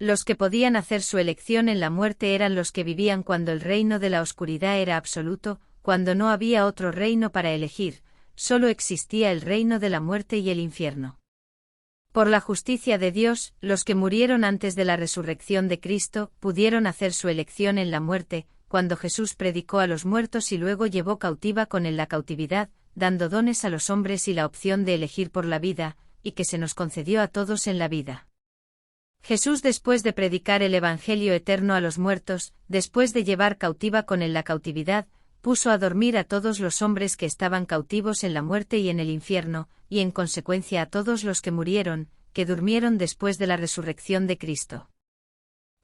Los que podían hacer su elección en la muerte eran los que vivían cuando el reino de la oscuridad era absoluto, cuando no había otro reino para elegir, solo existía el reino de la muerte y el infierno. Por la justicia de Dios, los que murieron antes de la resurrección de Cristo pudieron hacer su elección en la muerte, cuando Jesús predicó a los muertos y luego llevó cautiva con él la cautividad, dando dones a los hombres y la opción de elegir por la vida, y que se nos concedió a todos en la vida. Jesús, después de predicar el Evangelio eterno a los muertos, después de llevar cautiva con él la cautividad, puso a dormir a todos los hombres que estaban cautivos en la muerte y en el infierno, y en consecuencia a todos los que murieron, que durmieron después de la resurrección de Cristo.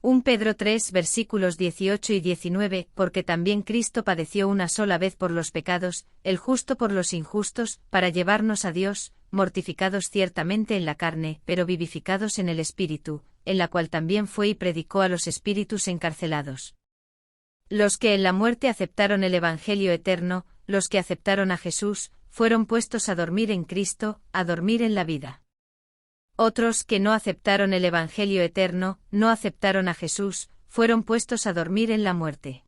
1 Pedro 3 versículos 18 y 19, porque también Cristo padeció una sola vez por los pecados, el justo por los injustos, para llevarnos a Dios, mortificados ciertamente en la carne, pero vivificados en el Espíritu, en la cual también fue y predicó a los espíritus encarcelados. Los que en la muerte aceptaron el Evangelio eterno, los que aceptaron a Jesús, fueron puestos a dormir en Cristo, a dormir en la vida. Otros que no aceptaron el Evangelio eterno, no aceptaron a Jesús, fueron puestos a dormir en la muerte.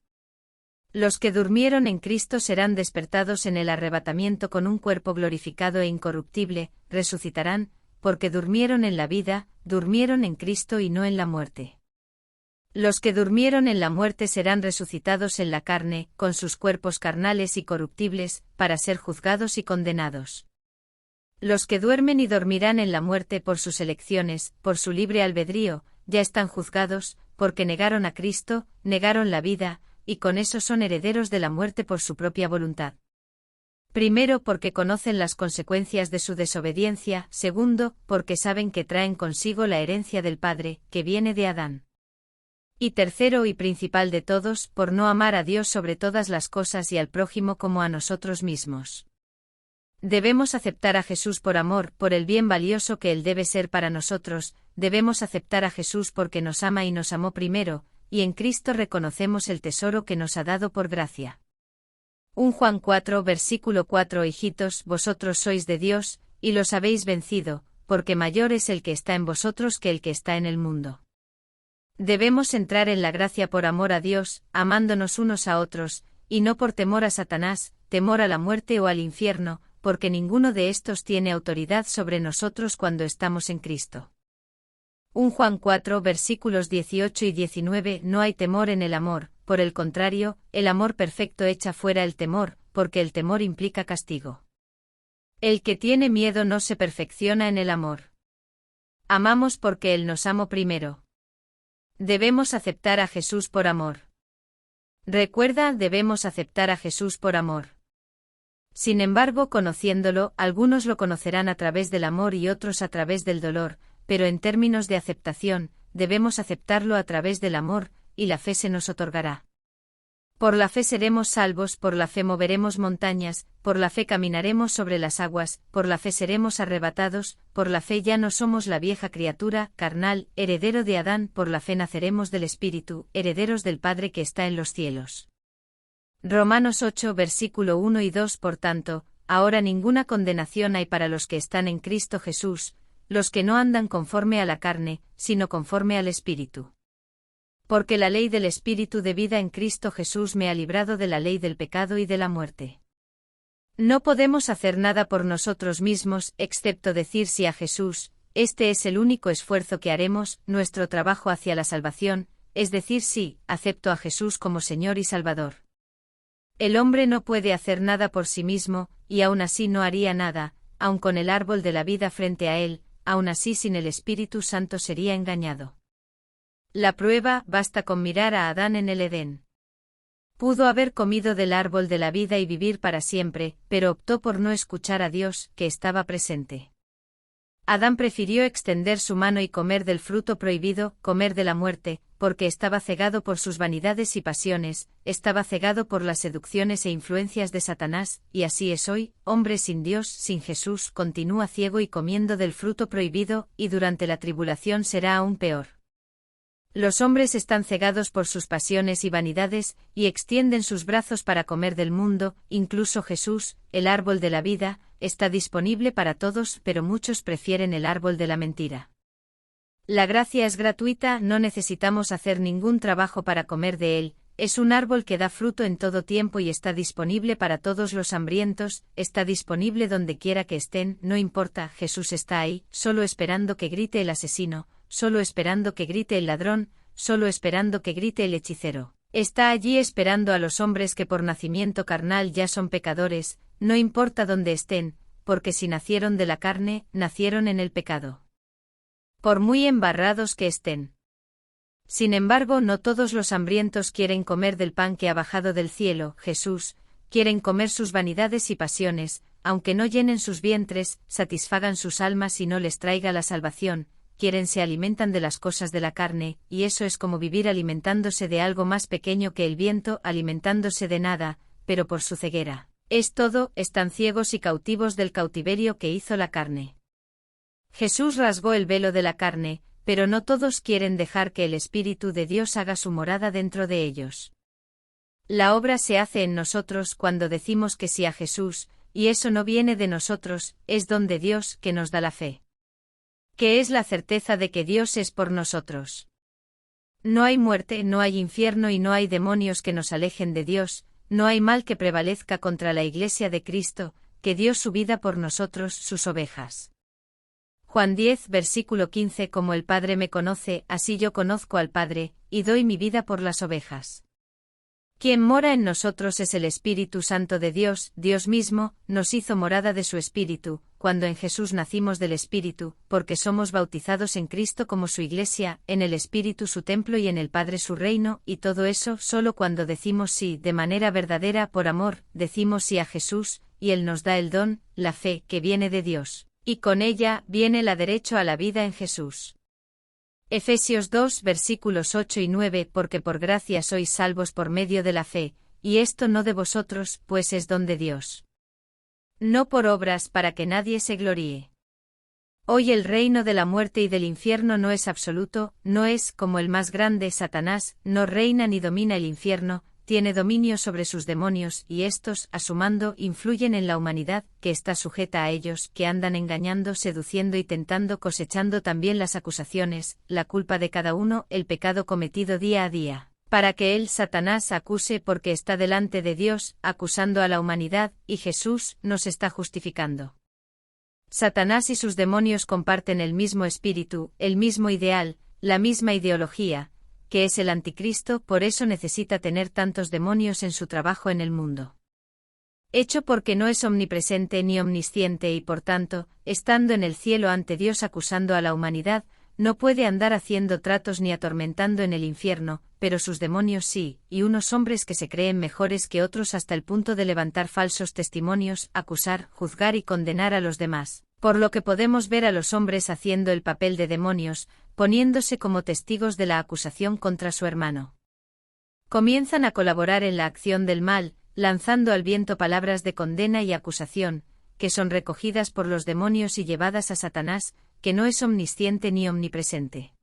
Los que durmieron en Cristo serán despertados en el arrebatamiento con un cuerpo glorificado e incorruptible, resucitarán, porque durmieron en la vida, durmieron en Cristo y no en la muerte. Los que durmieron en la muerte serán resucitados en la carne, con sus cuerpos carnales y corruptibles, para ser juzgados y condenados. Los que duermen y dormirán en la muerte por sus elecciones, por su libre albedrío, ya están juzgados, porque negaron a Cristo, negaron la vida, y con eso son herederos de la muerte por su propia voluntad. Primero, porque conocen las consecuencias de su desobediencia; segundo, porque saben que traen consigo la herencia del Padre, que viene de Adán. Y tercero y principal de todos, por no amar a Dios sobre todas las cosas y al prójimo como a nosotros mismos. Debemos aceptar a Jesús por amor, por el bien valioso que Él debe ser para nosotros; debemos aceptar a Jesús porque nos ama y nos amó primero, y en Cristo reconocemos el tesoro que nos ha dado por gracia. 1 Juan 4 versículo 4 Hijitos, vosotros sois de Dios, y los habéis vencido, porque mayor es el que está en vosotros que el que está en el mundo. Debemos entrar en la gracia por amor a Dios, amándonos unos a otros, y no por temor a Satanás, temor a la muerte o al infierno, porque ninguno de estos tiene autoridad sobre nosotros cuando estamos en Cristo. 1 Juan 4 versículos 18 y 19 No hay temor en el amor, por el contrario, el amor perfecto echa fuera el temor, porque el temor implica castigo. El que tiene miedo no se perfecciona en el amor. Amamos porque Él nos amó primero. Debemos aceptar a Jesús por amor. Recuerda, debemos aceptar a Jesús por amor. Sin embargo, conociéndolo, algunos lo conocerán a través del amor y otros a través del dolor, pero en términos de aceptación, debemos aceptarlo a través del amor, y la fe se nos otorgará. Por la fe seremos salvos, por la fe moveremos montañas, por la fe caminaremos sobre las aguas, por la fe seremos arrebatados, por la fe ya no somos la vieja criatura, carnal, heredero de Adán, por la fe naceremos del Espíritu, herederos del Padre que está en los cielos. Romanos 8 versículo 1 y 2 Por tanto, ahora ninguna condenación hay para los que están en Cristo Jesús, los que no andan conforme a la carne, sino conforme al Espíritu. Porque la ley del Espíritu de vida en Cristo Jesús me ha librado de la ley del pecado y de la muerte. No podemos hacer nada por nosotros mismos, excepto decir sí a Jesús. Este es el único esfuerzo que haremos, nuestro trabajo hacia la salvación, es decir sí, acepto a Jesús como Señor y Salvador. El hombre no puede hacer nada por sí mismo, y aún así no haría nada, aun con el árbol de la vida frente a él, aún así sin el Espíritu Santo sería engañado. La prueba, basta con mirar a Adán en el Edén. Pudo haber comido del árbol de la vida y vivir para siempre, pero optó por no escuchar a Dios, que estaba presente. Adán prefirió extender su mano y comer del fruto prohibido, comer de la muerte, porque estaba cegado por sus vanidades y pasiones, estaba cegado por las seducciones e influencias de Satanás, y así es hoy, hombre sin Dios, sin Jesús, continúa ciego y comiendo del fruto prohibido, y durante la tribulación será aún peor. Los hombres están cegados por sus pasiones y vanidades, y extienden sus brazos para comer del mundo, incluso Jesús, el árbol de la vida, está disponible para todos, pero muchos prefieren el árbol de la mentira. La gracia es gratuita, no necesitamos hacer ningún trabajo para comer de él, es un árbol que da fruto en todo tiempo y está disponible para todos los hambrientos, está disponible donde quiera que estén, no importa, Jesús está ahí, solo esperando que grite el asesino, solo esperando que grite el ladrón, solo esperando que grite el hechicero. Está allí esperando a los hombres que por nacimiento carnal ya son pecadores, no importa dónde estén, porque si nacieron de la carne, nacieron en el pecado. Por muy embarrados que estén. Sin embargo, no todos los hambrientos quieren comer del pan que ha bajado del cielo, Jesús, quieren comer sus vanidades y pasiones, aunque no llenen sus vientres, satisfagan sus almas y no les traiga la salvación, se alimentan de las cosas de la carne, y eso es como vivir alimentándose de algo más pequeño que el viento, alimentándose de nada, pero por su ceguera. Es todo, están ciegos y cautivos del cautiverio que hizo la carne. Jesús rasgó el velo de la carne, pero no todos quieren dejar que el Espíritu de Dios haga su morada dentro de ellos. La obra se hace en nosotros cuando decimos que sí a Jesús, y eso no viene de nosotros, es don de Dios que nos da la fe. Que es la certeza de que Dios es por nosotros. No hay muerte, no hay infierno y no hay demonios que nos alejen de Dios, no hay mal que prevalezca contra la Iglesia de Cristo, que dio su vida por nosotros, sus ovejas. Juan 10, versículo 15. Como el Padre me conoce, así yo conozco al Padre, y doy mi vida por las ovejas. Quien mora en nosotros es el Espíritu Santo de Dios, Dios mismo, nos hizo morada de su Espíritu, cuando en Jesús nacimos del Espíritu, porque somos bautizados en Cristo como su Iglesia, en el Espíritu su templo y en el Padre su reino, y todo eso solo cuando decimos sí de manera verdadera por amor, decimos sí a Jesús, y Él nos da el don, la fe que viene de Dios, y con ella viene la derecho a la vida en Jesús. Efesios 2, versículos 8 y 9. Porque por gracia sois salvos por medio de la fe, y esto no de vosotros, pues es don de Dios. No por obras para que nadie se gloríe. Hoy el reino de la muerte y del infierno no es absoluto, no es como el más grande Satanás, no reina ni domina el infierno, tiene dominio sobre sus demonios y estos, a su mando, influyen en la humanidad, que está sujeta a ellos, que andan engañando, seduciendo y tentando, cosechando también las acusaciones, la culpa de cada uno, el pecado cometido día a día, para que él, Satanás, acuse porque está delante de Dios, acusando a la humanidad, y Jesús nos está justificando. Satanás y sus demonios comparten el mismo espíritu, el mismo ideal, la misma ideología, que es el anticristo, por eso necesita tener tantos demonios en su trabajo en el mundo. Hecho porque no es omnipresente ni omnisciente y por tanto, estando en el cielo ante Dios acusando a la humanidad, no puede andar haciendo tratos ni atormentando en el infierno, pero sus demonios sí, y unos hombres que se creen mejores que otros hasta el punto de levantar falsos testimonios, acusar, juzgar y condenar a los demás. Por lo que podemos ver a los hombres haciendo el papel de demonios, poniéndose como testigos de la acusación contra su hermano. Comienzan a colaborar en la acción del mal, lanzando al viento palabras de condena y acusación, que son recogidas por los demonios y llevadas a Satanás, que no es omnisciente ni omnipresente.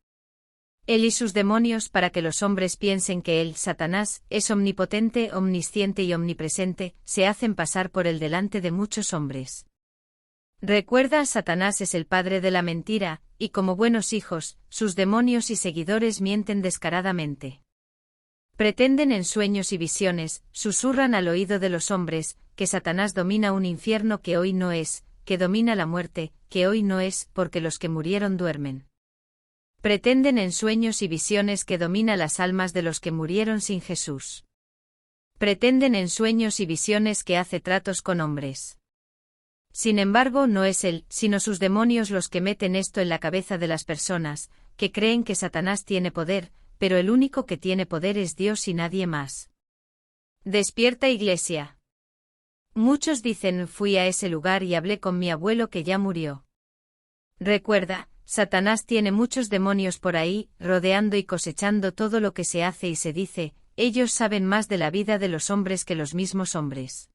Él y sus demonios para que los hombres piensen que él, Satanás, es omnipotente, omnisciente y omnipresente, se hacen pasar por él delante de muchos hombres. Recuerda, Satanás es el padre de la mentira, y como buenos hijos, sus demonios y seguidores mienten descaradamente. Pretenden en sueños y visiones, susurran al oído de los hombres, que Satanás domina un infierno que hoy no es, que domina la muerte, que hoy no es, porque los que murieron duermen. Pretenden en sueños y visiones que domina las almas de los que murieron sin Jesús. Pretenden en sueños y visiones que hace tratos con hombres. Sin embargo, no es él, sino sus demonios los que meten esto en la cabeza de las personas, que creen que Satanás tiene poder, pero el único que tiene poder es Dios y nadie más. Despierta, Iglesia. Muchos dicen, fui a ese lugar y hablé con mi abuelo que ya murió. Recuerda, Satanás tiene muchos demonios por ahí, rodeando y cosechando todo lo que se hace y se dice, ellos saben más de la vida de los hombres que los mismos hombres.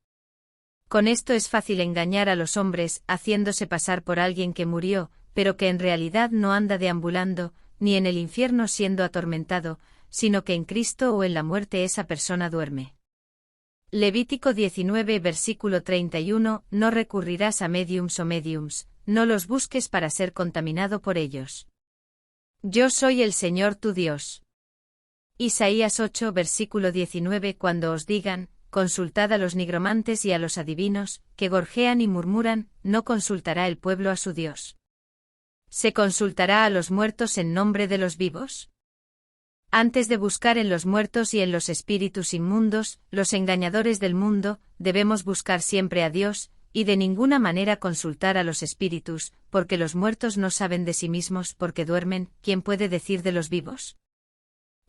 Con esto es fácil engañar a los hombres, haciéndose pasar por alguien que murió, pero que en realidad no anda deambulando, ni en el infierno siendo atormentado, sino que en Cristo o en la muerte esa persona duerme. Levítico 19, versículo 31, no recurrirás a mediums o mediums, no los busques para ser contaminado por ellos. Yo soy el Señor tu Dios. Isaías 8 versículo 19. Cuando os digan, consultad a los nigromantes y a los adivinos, que gorjean y murmuran, no consultará el pueblo a su Dios. ¿Se consultará a los muertos en nombre de los vivos? Antes de buscar en los muertos y en los espíritus inmundos, los engañadores del mundo, debemos buscar siempre a Dios, y de ninguna manera consultar a los espíritus, porque los muertos no saben de sí mismos porque duermen. ¿Quién puede decir de los vivos?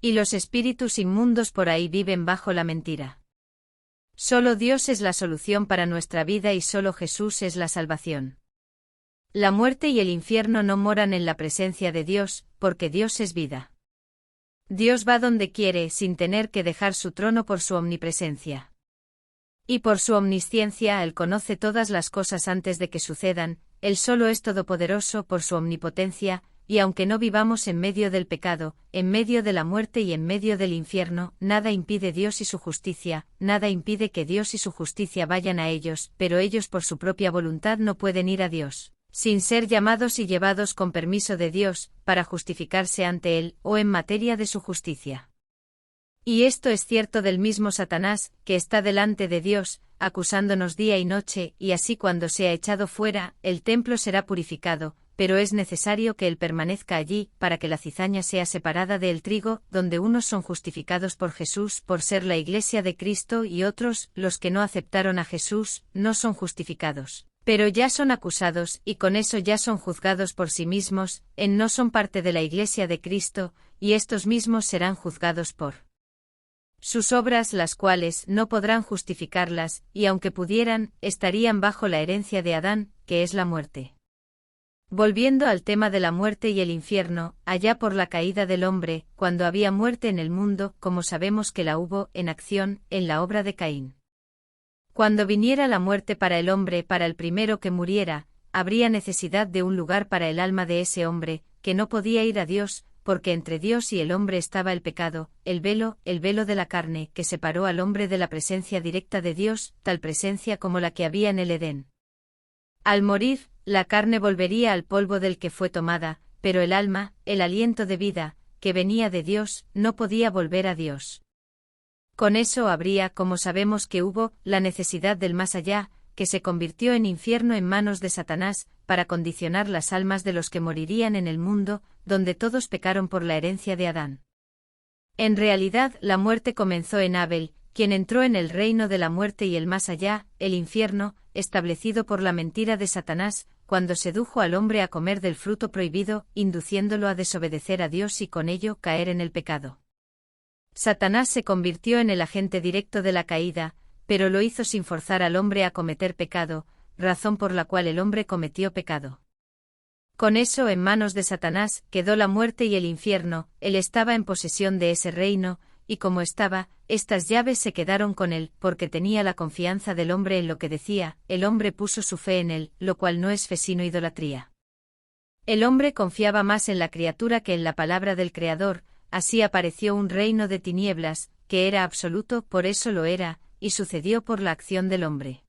Y los espíritus inmundos por ahí viven bajo la mentira. Solo Dios es la solución para nuestra vida y solo Jesús es la salvación. La muerte y el infierno no moran en la presencia de Dios, porque Dios es vida. Dios va donde quiere sin tener que dejar su trono por su omnipresencia. Y por su omnisciencia Él conoce todas las cosas antes de que sucedan. Él solo es todopoderoso por su omnipotencia, y aunque no vivamos en medio del pecado, en medio de la muerte y en medio del infierno, nada impide Dios y su justicia, nada impide que Dios y su justicia vayan a ellos, pero ellos por su propia voluntad no pueden ir a Dios, sin ser llamados y llevados con permiso de Dios, para justificarse ante Él, o en materia de su justicia. Y esto es cierto del mismo Satanás, que está delante de Dios, acusándonos día y noche, y así cuando sea echado fuera, el templo será purificado, pero es necesario que él permanezca allí, para que la cizaña sea separada del trigo, donde unos son justificados por Jesús por ser la Iglesia de Cristo y otros, los que no aceptaron a Jesús, no son justificados, pero ya son acusados y con eso ya son juzgados por sí mismos, no son parte de la Iglesia de Cristo, y estos mismos serán juzgados por sus obras, las cuales no podrán justificarlas, y aunque pudieran, estarían bajo la herencia de Adán, que es la muerte. Volviendo al tema de la muerte y el infierno, allá por la caída del hombre, cuando había muerte en el mundo, como sabemos que la hubo en acción, en la obra de Caín. Cuando viniera la muerte para el hombre, para el primero que muriera, habría necesidad de un lugar para el alma de ese hombre, que no podía ir a Dios, porque entre Dios y el hombre estaba el pecado, el velo de la carne, que separó al hombre de la presencia directa de Dios, tal presencia como la que había en el Edén. Al morir, la carne volvería al polvo del que fue tomada, pero el alma, el aliento de vida, que venía de Dios, no podía volver a Dios. Con eso habría, como sabemos que hubo, la necesidad del más allá, que se convirtió en infierno en manos de Satanás, para condicionar las almas de los que morirían en el mundo, donde todos pecaron por la herencia de Adán. En realidad, la muerte comenzó en Abel, quien entró en el reino de la muerte y el más allá, el infierno, establecido por la mentira de Satanás, cuando sedujo al hombre a comer del fruto prohibido, induciéndolo a desobedecer a Dios y con ello caer en el pecado. Satanás se convirtió en el agente directo de la caída, pero lo hizo sin forzar al hombre a cometer pecado, razón por la cual el hombre cometió pecado. Con eso en manos de Satanás quedó la muerte y el infierno, él estaba en posesión de ese reino, y como estaba, estas llaves se quedaron con él, porque tenía la confianza del hombre en lo que decía, el hombre puso su fe en él, lo cual no es fe sino idolatría. El hombre confiaba más en la criatura que en la palabra del Creador, así apareció un reino de tinieblas, que era absoluto, por eso lo era, y sucedió por la acción del hombre.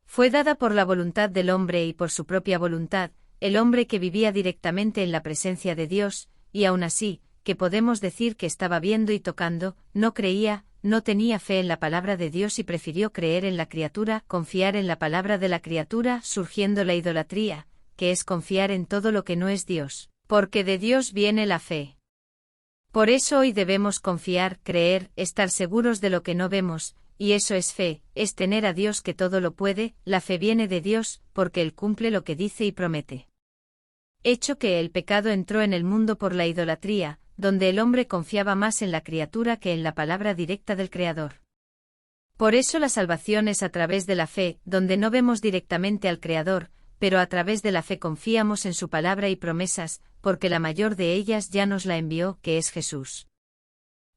Fue dada por la voluntad del hombre y por su propia voluntad, el hombre que vivía directamente en la presencia de Dios, y aún así, que podemos decir que estaba viendo y tocando, no creía, no tenía fe en la palabra de Dios y prefirió creer en la criatura, confiar en la palabra de la criatura, surgiendo la idolatría, que es confiar en todo lo que no es Dios, porque de Dios viene la fe. Por eso hoy debemos confiar, creer, estar seguros de lo que no vemos, y eso es fe, es tener a Dios que todo lo puede, la fe viene de Dios, porque Él cumple lo que dice y promete. Hecho que el pecado entró en el mundo por la idolatría, donde el hombre confiaba más en la criatura que en la palabra directa del Creador. Por eso la salvación es a través de la fe, donde no vemos directamente al Creador, pero a través de la fe confiamos en su palabra y promesas, porque la mayor de ellas ya nos la envió, que es Jesús.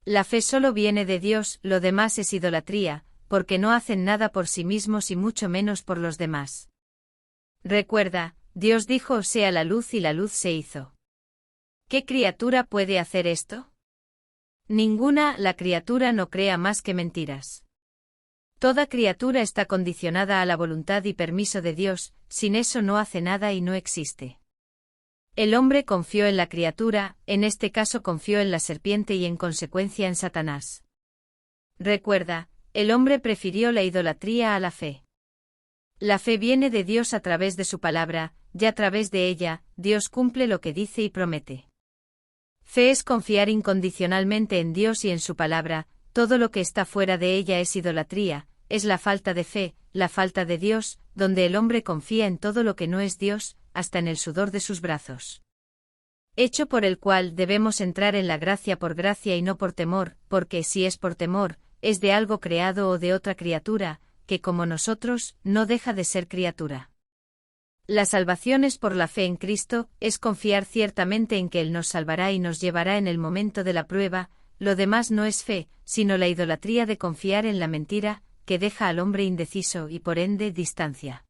La fe solo viene de Dios, lo demás es idolatría, porque no hacen nada por sí mismos y mucho menos por los demás. Recuerda, Dios dijo sea la luz y la luz se hizo. ¿Qué criatura puede hacer esto? Ninguna, la criatura no crea más que mentiras. Toda criatura está condicionada a la voluntad y permiso de Dios, sin eso no hace nada y no existe. El hombre confió en la criatura, en este caso confió en la serpiente y en consecuencia en Satanás. Recuerda, el hombre prefirió la idolatría a la fe. La fe viene de Dios a través de su palabra, y a través de ella, Dios cumple lo que dice y promete. Fe es confiar incondicionalmente en Dios y en su palabra, todo lo que está fuera de ella es idolatría, es la falta de fe, la falta de Dios, donde el hombre confía en todo lo que no es Dios, hasta en el sudor de sus brazos. Hecho por el cual debemos entrar en la gracia por gracia y no por temor, porque si es por temor, es de algo creado o de otra criatura, que como nosotros, no deja de ser criatura. La salvación es por la fe en Cristo, es confiar ciertamente en que Él nos salvará y nos llevará en el momento de la prueba, lo demás no es fe, sino la idolatría de confiar en la mentira, que deja al hombre indeciso y por ende distancia.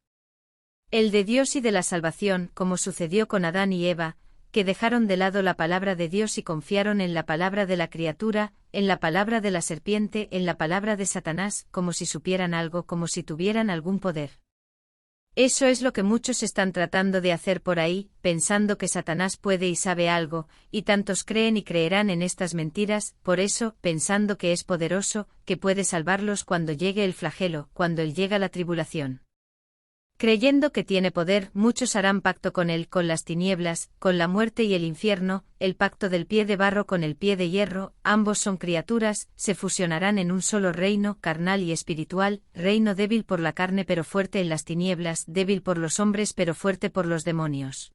El de Dios y de la salvación, como sucedió con Adán y Eva, que dejaron de lado la palabra de Dios y confiaron en la palabra de la criatura, en la palabra de la serpiente, en la palabra de Satanás, como si supieran algo, como si tuvieran algún poder. Eso es lo que muchos están tratando de hacer por ahí, pensando que Satanás puede y sabe algo, y tantos creen y creerán en estas mentiras, por eso, pensando que es poderoso, que puede salvarlos cuando llegue el flagelo, cuando él llega la tribulación. Creyendo que tiene poder, muchos harán pacto con él, con las tinieblas, con la muerte y el infierno, el pacto del pie de barro con el pie de hierro, ambos son criaturas, se fusionarán en un solo reino, carnal y espiritual, reino débil por la carne pero fuerte en las tinieblas, débil por los hombres pero fuerte por los demonios.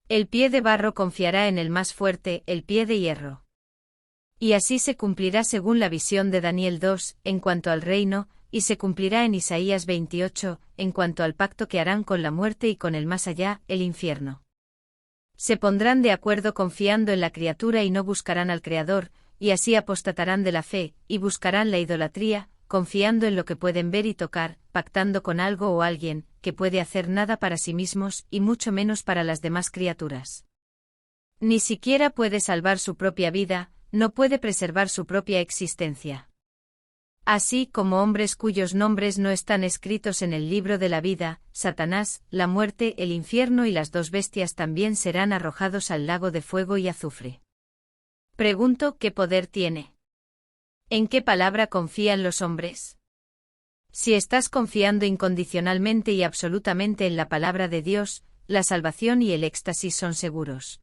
El pie de barro confiará en el más fuerte, el pie de hierro. Y así se cumplirá según la visión de Daniel 2, en cuanto al reino, y se cumplirá en Isaías 28, en cuanto al pacto que harán con la muerte y con el más allá, el infierno. Se pondrán de acuerdo confiando en la criatura y no buscarán al Creador, y así apostatarán de la fe, y buscarán la idolatría, confiando en lo que pueden ver y tocar, pactando con algo o alguien, que puede hacer nada para sí mismos y mucho menos para las demás criaturas. Ni siquiera puede salvar su propia vida, no puede preservar su propia existencia. Así como hombres cuyos nombres no están escritos en el libro de la vida, Satanás, la muerte, el infierno y las dos bestias también serán arrojados al lago de fuego y azufre. Pregunto, ¿qué poder tiene? ¿En qué palabra confían los hombres? Si estás confiando incondicionalmente y absolutamente en la palabra de Dios, la salvación y el éxtasis son seguros.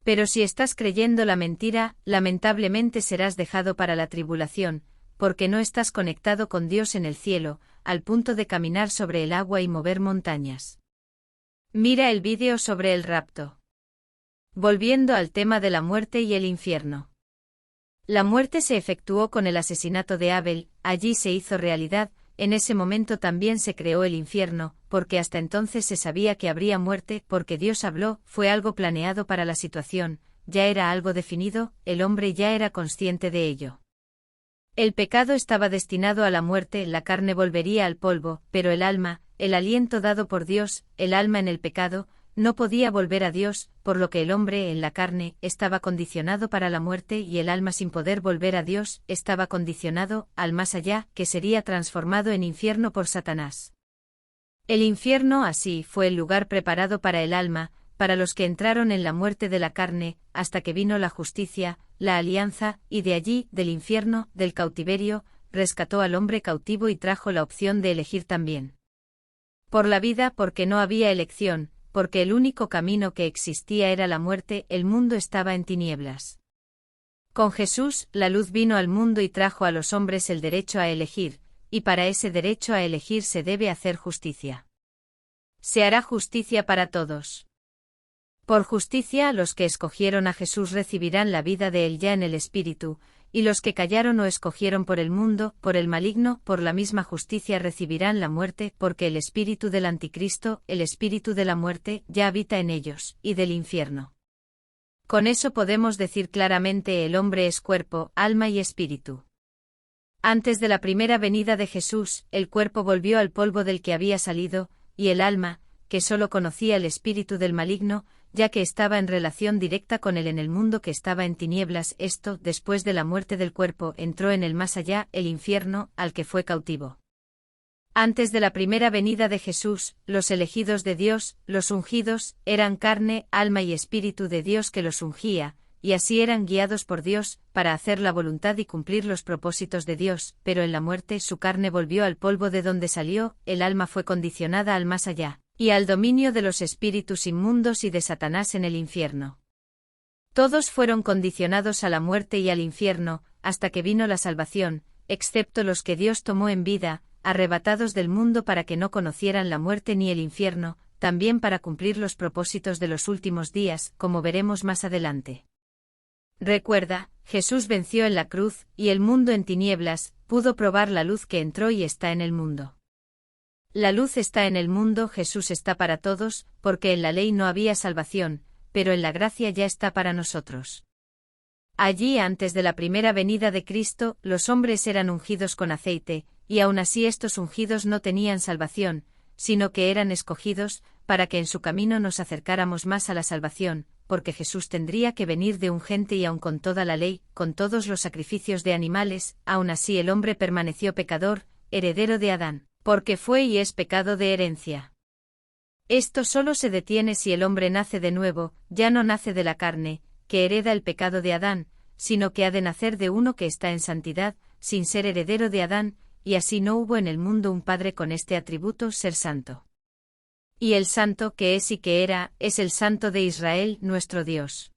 Pero si estás creyendo la mentira, lamentablemente serás dejado para la tribulación, porque no estás conectado con Dios en el cielo, al punto de caminar sobre el agua y mover montañas. Mira el vídeo sobre el rapto. Volviendo al tema de la muerte y el infierno. La muerte se efectuó con el asesinato de Abel, allí se hizo realidad, en ese momento también se creó el infierno, porque hasta entonces se sabía que habría muerte, porque Dios habló, fue algo planeado para la situación, ya era algo definido, el hombre ya era consciente de ello. El pecado estaba destinado a la muerte, la carne volvería al polvo, pero el alma, el aliento dado por Dios, el alma en el pecado, no podía volver a Dios, por lo que el hombre en la carne estaba condicionado para la muerte y el alma sin poder volver a Dios estaba condicionado al más allá, que sería transformado en infierno por Satanás. El infierno así fue el lugar preparado para el alma, para los que entraron en la muerte de la carne, hasta que vino la justicia, la alianza, y de allí, del infierno, del cautiverio, rescató al hombre cautivo y trajo la opción de elegir también. Por la vida, porque no había elección, porque el único camino que existía era la muerte, el mundo estaba en tinieblas. Con Jesús, la luz vino al mundo y trajo a los hombres el derecho a elegir, y para ese derecho a elegir se debe hacer justicia. Se hará justicia para todos. Por justicia, los que escogieron a Jesús recibirán la vida de él ya en el Espíritu, y los que callaron o escogieron por el mundo, por el maligno, por la misma justicia recibirán la muerte, porque el espíritu del anticristo, el espíritu de la muerte, ya habita en ellos, y del infierno. Con eso podemos decir claramente: el hombre es cuerpo, alma y espíritu. Antes de la primera venida de Jesús, el cuerpo volvió al polvo del que había salido, y el alma, que solo conocía el espíritu del maligno, ya que estaba en relación directa con él en el mundo que estaba en tinieblas, esto, después de la muerte del cuerpo, entró en el más allá, el infierno, al que fue cautivo. Antes de la primera venida de Jesús, los elegidos de Dios, los ungidos, eran carne, alma y espíritu de Dios que los ungía, y así eran guiados por Dios, para hacer la voluntad y cumplir los propósitos de Dios, pero en la muerte su carne volvió al polvo de donde salió, el alma fue condicionada al más allá, y al dominio de los espíritus inmundos y de Satanás en el infierno. Todos fueron condicionados a la muerte y al infierno, hasta que vino la salvación, excepto los que Dios tomó en vida, arrebatados del mundo para que no conocieran la muerte ni el infierno, también para cumplir los propósitos de los últimos días, como veremos más adelante. Recuerda, Jesús venció en la cruz, y el mundo en tinieblas, pudo probar la luz que entró y está en el mundo. La luz está en el mundo, Jesús está para todos, porque en la ley no había salvación, pero en la gracia ya está para nosotros. Allí antes de la primera venida de Cristo, los hombres eran ungidos con aceite, y aun así estos ungidos no tenían salvación, sino que eran escogidos, para que en su camino nos acercáramos más a la salvación, porque Jesús tendría que venir de ungente y aun con toda la ley, con todos los sacrificios de animales, aun así el hombre permaneció pecador, heredero de Adán, porque fue y es pecado de herencia. Esto solo se detiene si el hombre nace de nuevo, ya no nace de la carne, que hereda el pecado de Adán, sino que ha de nacer de uno que está en santidad, sin ser heredero de Adán, y así no hubo en el mundo un padre con este atributo, ser santo. Y el santo que es y que era, es el santo de Israel, nuestro Dios.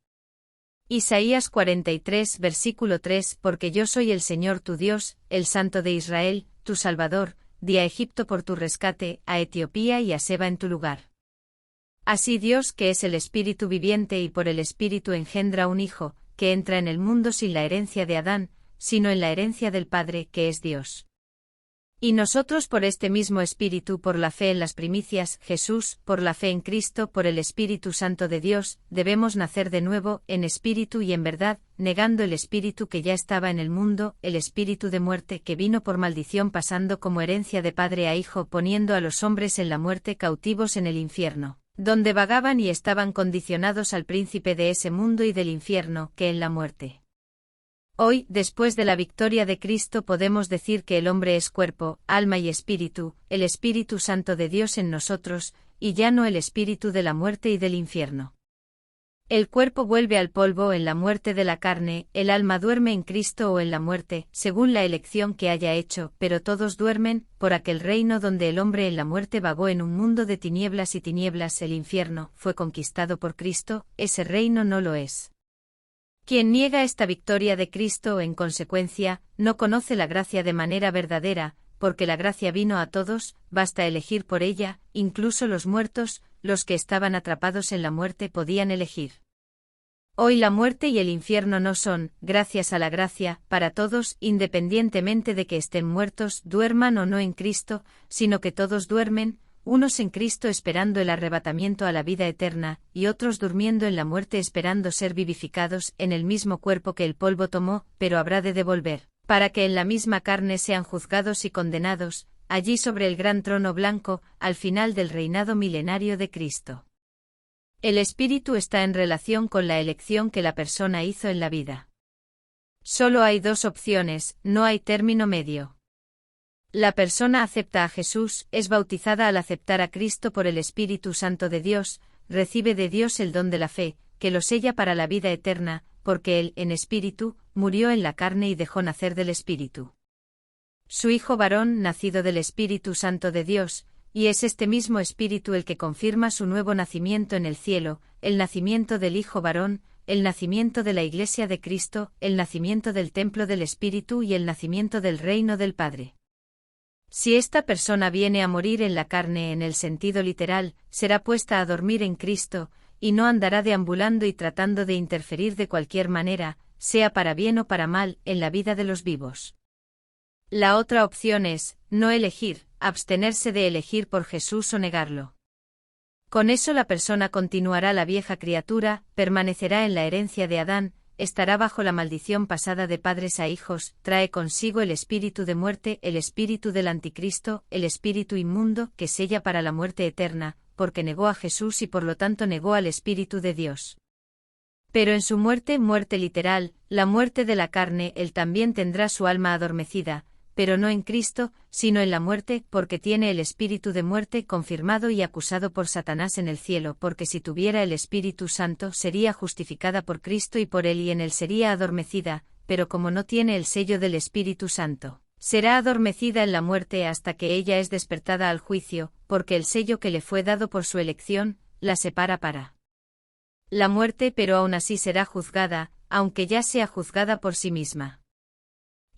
Isaías 43, versículo 3, porque yo soy el Señor tu Dios, el santo de Israel, tu Salvador, di a Egipto por tu rescate, a Etiopía y a Seba en tu lugar. Así Dios, que es el Espíritu viviente y por el Espíritu engendra un Hijo, que entra en el mundo sin la herencia de Adán, sino en la herencia del Padre, que es Dios. Y nosotros por este mismo Espíritu, por la fe en las primicias, Jesús, por la fe en Cristo, por el Espíritu Santo de Dios, debemos nacer de nuevo, en espíritu y en verdad, negando el espíritu que ya estaba en el mundo, el espíritu de muerte que vino por maldición pasando como herencia de padre a hijo, poniendo a los hombres en la muerte cautivos en el infierno, donde vagaban y estaban condicionados al príncipe de ese mundo y del infierno, que en la muerte. Hoy, después de la victoria de Cristo, podemos decir que el hombre es cuerpo, alma y espíritu, el Espíritu Santo de Dios en nosotros, y ya no el espíritu de la muerte y del infierno. El cuerpo vuelve al polvo en la muerte de la carne, el alma duerme en Cristo o en la muerte, según la elección que haya hecho, pero todos duermen, por aquel reino donde el hombre en la muerte vagó en un mundo de tinieblas y tinieblas, el infierno, fue conquistado por Cristo, ese reino no lo es. Quien niega esta victoria de Cristo, en consecuencia, no conoce la gracia de manera verdadera, porque la gracia vino a todos, basta elegir por ella, incluso los muertos, los que estaban atrapados en la muerte podían elegir. Hoy la muerte y el infierno no son, gracias a la gracia, para todos, independientemente de que estén muertos, duerman o no en Cristo, sino que todos duermen, unos en Cristo esperando el arrebatamiento a la vida eterna, y otros durmiendo en la muerte esperando ser vivificados en el mismo cuerpo que el polvo tomó, pero habrá de devolver, para que en la misma carne sean juzgados y condenados, allí sobre el gran trono blanco, al final del reinado milenario de Cristo. El espíritu está en relación con la elección que la persona hizo en la vida. Solo hay dos opciones, no hay término medio. La persona acepta a Jesús, es bautizada al aceptar a Cristo por el Espíritu Santo de Dios, recibe de Dios el don de la fe, que lo sella para la vida eterna, porque Él, en espíritu, murió en la carne y dejó nacer del Espíritu. Su Hijo varón, nacido del Espíritu Santo de Dios, y es este mismo Espíritu el que confirma su nuevo nacimiento en el cielo, el nacimiento del Hijo varón, el nacimiento de la Iglesia de Cristo, el nacimiento del templo del Espíritu y el nacimiento del reino del Padre. Si esta persona viene a morir en la carne en el sentido literal, será puesta a dormir en Cristo, y no andará deambulando y tratando de interferir de cualquier manera, sea para bien o para mal, en la vida de los vivos. La otra opción es, no elegir, abstenerse de elegir por Jesús o negarlo. Con eso la persona continuará la vieja criatura, permanecerá en la herencia de Adán, estará bajo la maldición pasada de padres a hijos, trae consigo el espíritu de muerte, el espíritu del anticristo, el espíritu inmundo, que sella para la muerte eterna, porque negó a Jesús y por lo tanto negó al Espíritu de Dios. Pero en su muerte, muerte literal, la muerte de la carne, él también tendrá su alma adormecida, pero no en Cristo, sino en la muerte, porque tiene el espíritu de muerte confirmado y acusado por Satanás en el cielo, porque si tuviera el Espíritu Santo sería justificada por Cristo y por él y en él sería adormecida, pero como no tiene el sello del Espíritu Santo, será adormecida en la muerte hasta que ella es despertada al juicio, porque el sello que le fue dado por su elección, la separa para la muerte, pero aún así será juzgada, aunque ya sea juzgada por sí misma.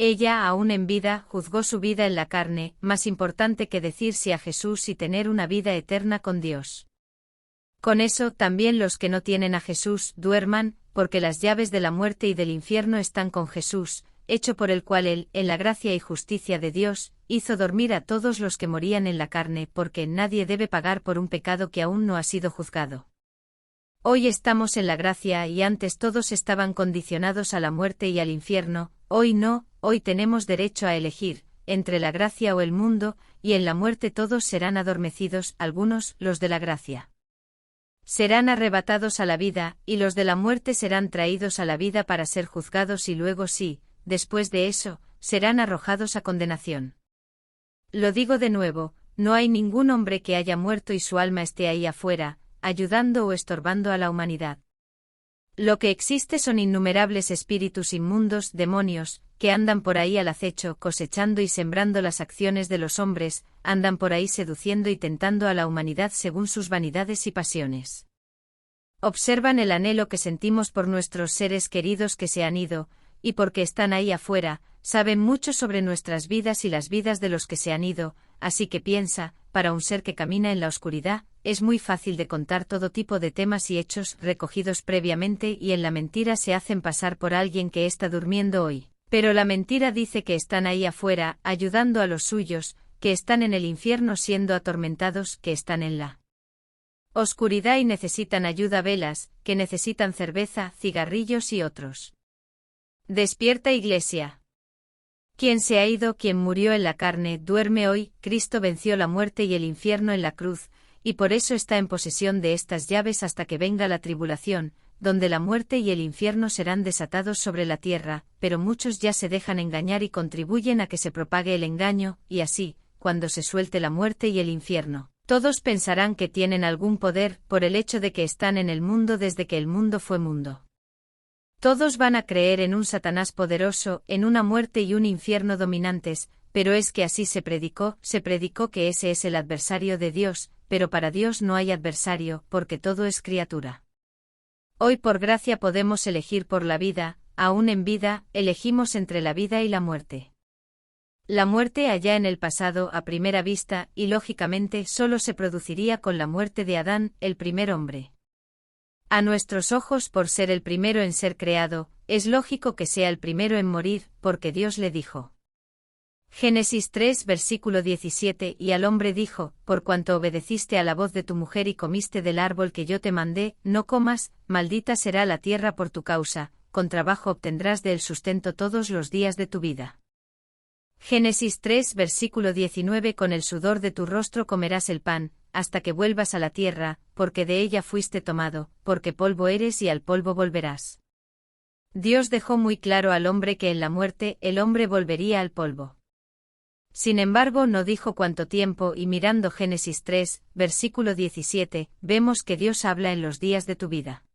Ella, aún en vida, juzgó su vida en la carne, más importante que decir sí a Jesús y tener una vida eterna con Dios. Con eso, también los que no tienen a Jesús, duerman, porque las llaves de la muerte y del infierno están con Jesús, hecho por el cual él, en la gracia y justicia de Dios, hizo dormir a todos los que morían en la carne, porque nadie debe pagar por un pecado que aún no ha sido juzgado. Hoy estamos en la gracia y antes todos estaban condicionados a la muerte y al infierno, hoy no, hoy tenemos derecho a elegir, entre la gracia o el mundo, y en la muerte todos serán adormecidos, algunos, los de la gracia, serán arrebatados a la vida, y los de la muerte serán traídos a la vida para ser juzgados y luego sí, después de eso, serán arrojados a condenación. Lo digo de nuevo, no hay ningún hombre que haya muerto y su alma esté ahí afuera, ayudando o estorbando a la humanidad. Lo que existe son innumerables espíritus inmundos, demonios, que andan por ahí al acecho, cosechando y sembrando las acciones de los hombres, andan por ahí seduciendo y tentando a la humanidad según sus vanidades y pasiones. Observan el anhelo que sentimos por nuestros seres queridos que se han ido, y porque están ahí afuera, saben mucho sobre nuestras vidas y las vidas de los que se han ido, así que piensa, para un ser que camina en la oscuridad, es muy fácil de contar todo tipo de temas y hechos recogidos previamente y en la mentira se hacen pasar por alguien que está durmiendo hoy. Pero la mentira dice que están ahí afuera, ayudando a los suyos, que están en el infierno siendo atormentados, que están en la oscuridad y necesitan ayuda, velas, que necesitan cerveza, cigarrillos y otros. Despierta, Iglesia. Quien se ha ido, quien murió en la carne, duerme hoy. Cristo venció la muerte y el infierno en la cruz, y por eso está en posesión de estas llaves hasta que venga la tribulación, donde la muerte y el infierno serán desatados sobre la tierra, pero muchos ya se dejan engañar y contribuyen a que se propague el engaño, y así, cuando se suelte la muerte y el infierno, todos pensarán que tienen algún poder, por el hecho de que están en el mundo desde que el mundo fue mundo. Todos van a creer en un Satanás poderoso, en una muerte y un infierno dominantes, pero es que así se predicó que ese es el adversario de Dios, pero para Dios no hay adversario, porque todo es criatura. Hoy por gracia podemos elegir por la vida, aún en vida, elegimos entre la vida y la muerte. La muerte allá en el pasado a primera vista, y lógicamente solo se produciría con la muerte de Adán, el primer hombre. A nuestros ojos, por ser el primero en ser creado, es lógico que sea el primero en morir, porque Dios le dijo. Génesis 3 versículo 17 Y al hombre dijo, por cuanto obedeciste a la voz de tu mujer y comiste del árbol que yo te mandé, no comas, maldita será la tierra por tu causa, con trabajo obtendrás de él sustento todos los días de tu vida. Génesis 3 versículo 19 Con el sudor de tu rostro comerás el pan, hasta que vuelvas a la tierra, porque de ella fuiste tomado, porque polvo eres y al polvo volverás. Dios dejó muy claro al hombre que en la muerte el hombre volvería al polvo. Sin embargo, no dijo cuánto tiempo y mirando Génesis 3, versículo 17, vemos que Dios habla en los días de tu vida.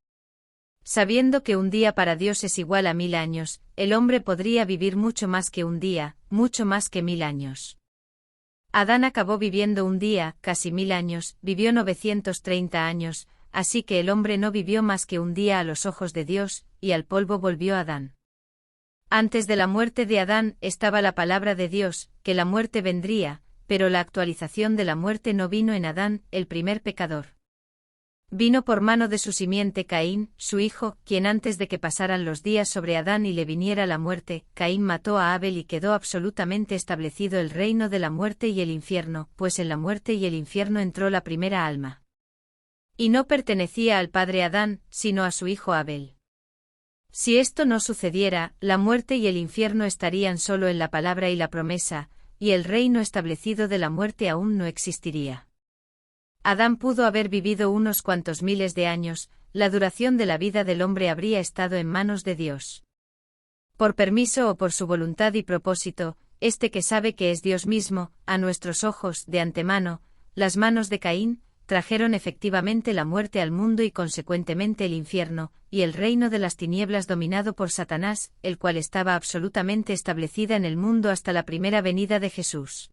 Sabiendo que un día para Dios es igual a 1000 años, el hombre podría vivir mucho más que un día, mucho más que 1000 años. Adán acabó viviendo un día, casi 1000 años, vivió 930 años, así que el hombre no vivió más que un día a los ojos de Dios, y al polvo volvió Adán. Antes de la muerte de Adán estaba la palabra de Dios, que la muerte vendría, pero la actualización de la muerte no vino en Adán, el primer pecador. Vino por mano de su simiente Caín, su hijo, quien antes de que pasaran los días sobre Adán y le viniera la muerte, Caín mató a Abel y quedó absolutamente establecido el reino de la muerte y el infierno, pues en la muerte y el infierno entró la primera alma. Y no pertenecía al padre Adán, sino a su hijo Abel. Si esto no sucediera, la muerte y el infierno estarían solo en la palabra y la promesa, y el reino establecido de la muerte aún no existiría. Adán pudo haber vivido unos cuantos miles de años, la duración de la vida del hombre habría estado en manos de Dios. Por permiso o por su voluntad y propósito, este que sabe que es Dios mismo, a nuestros ojos, de antemano, las manos de Caín, trajeron efectivamente la muerte al mundo y consecuentemente el infierno, y el reino de las tinieblas dominado por Satanás, el cual estaba absolutamente establecida en el mundo hasta la primera venida de Jesús.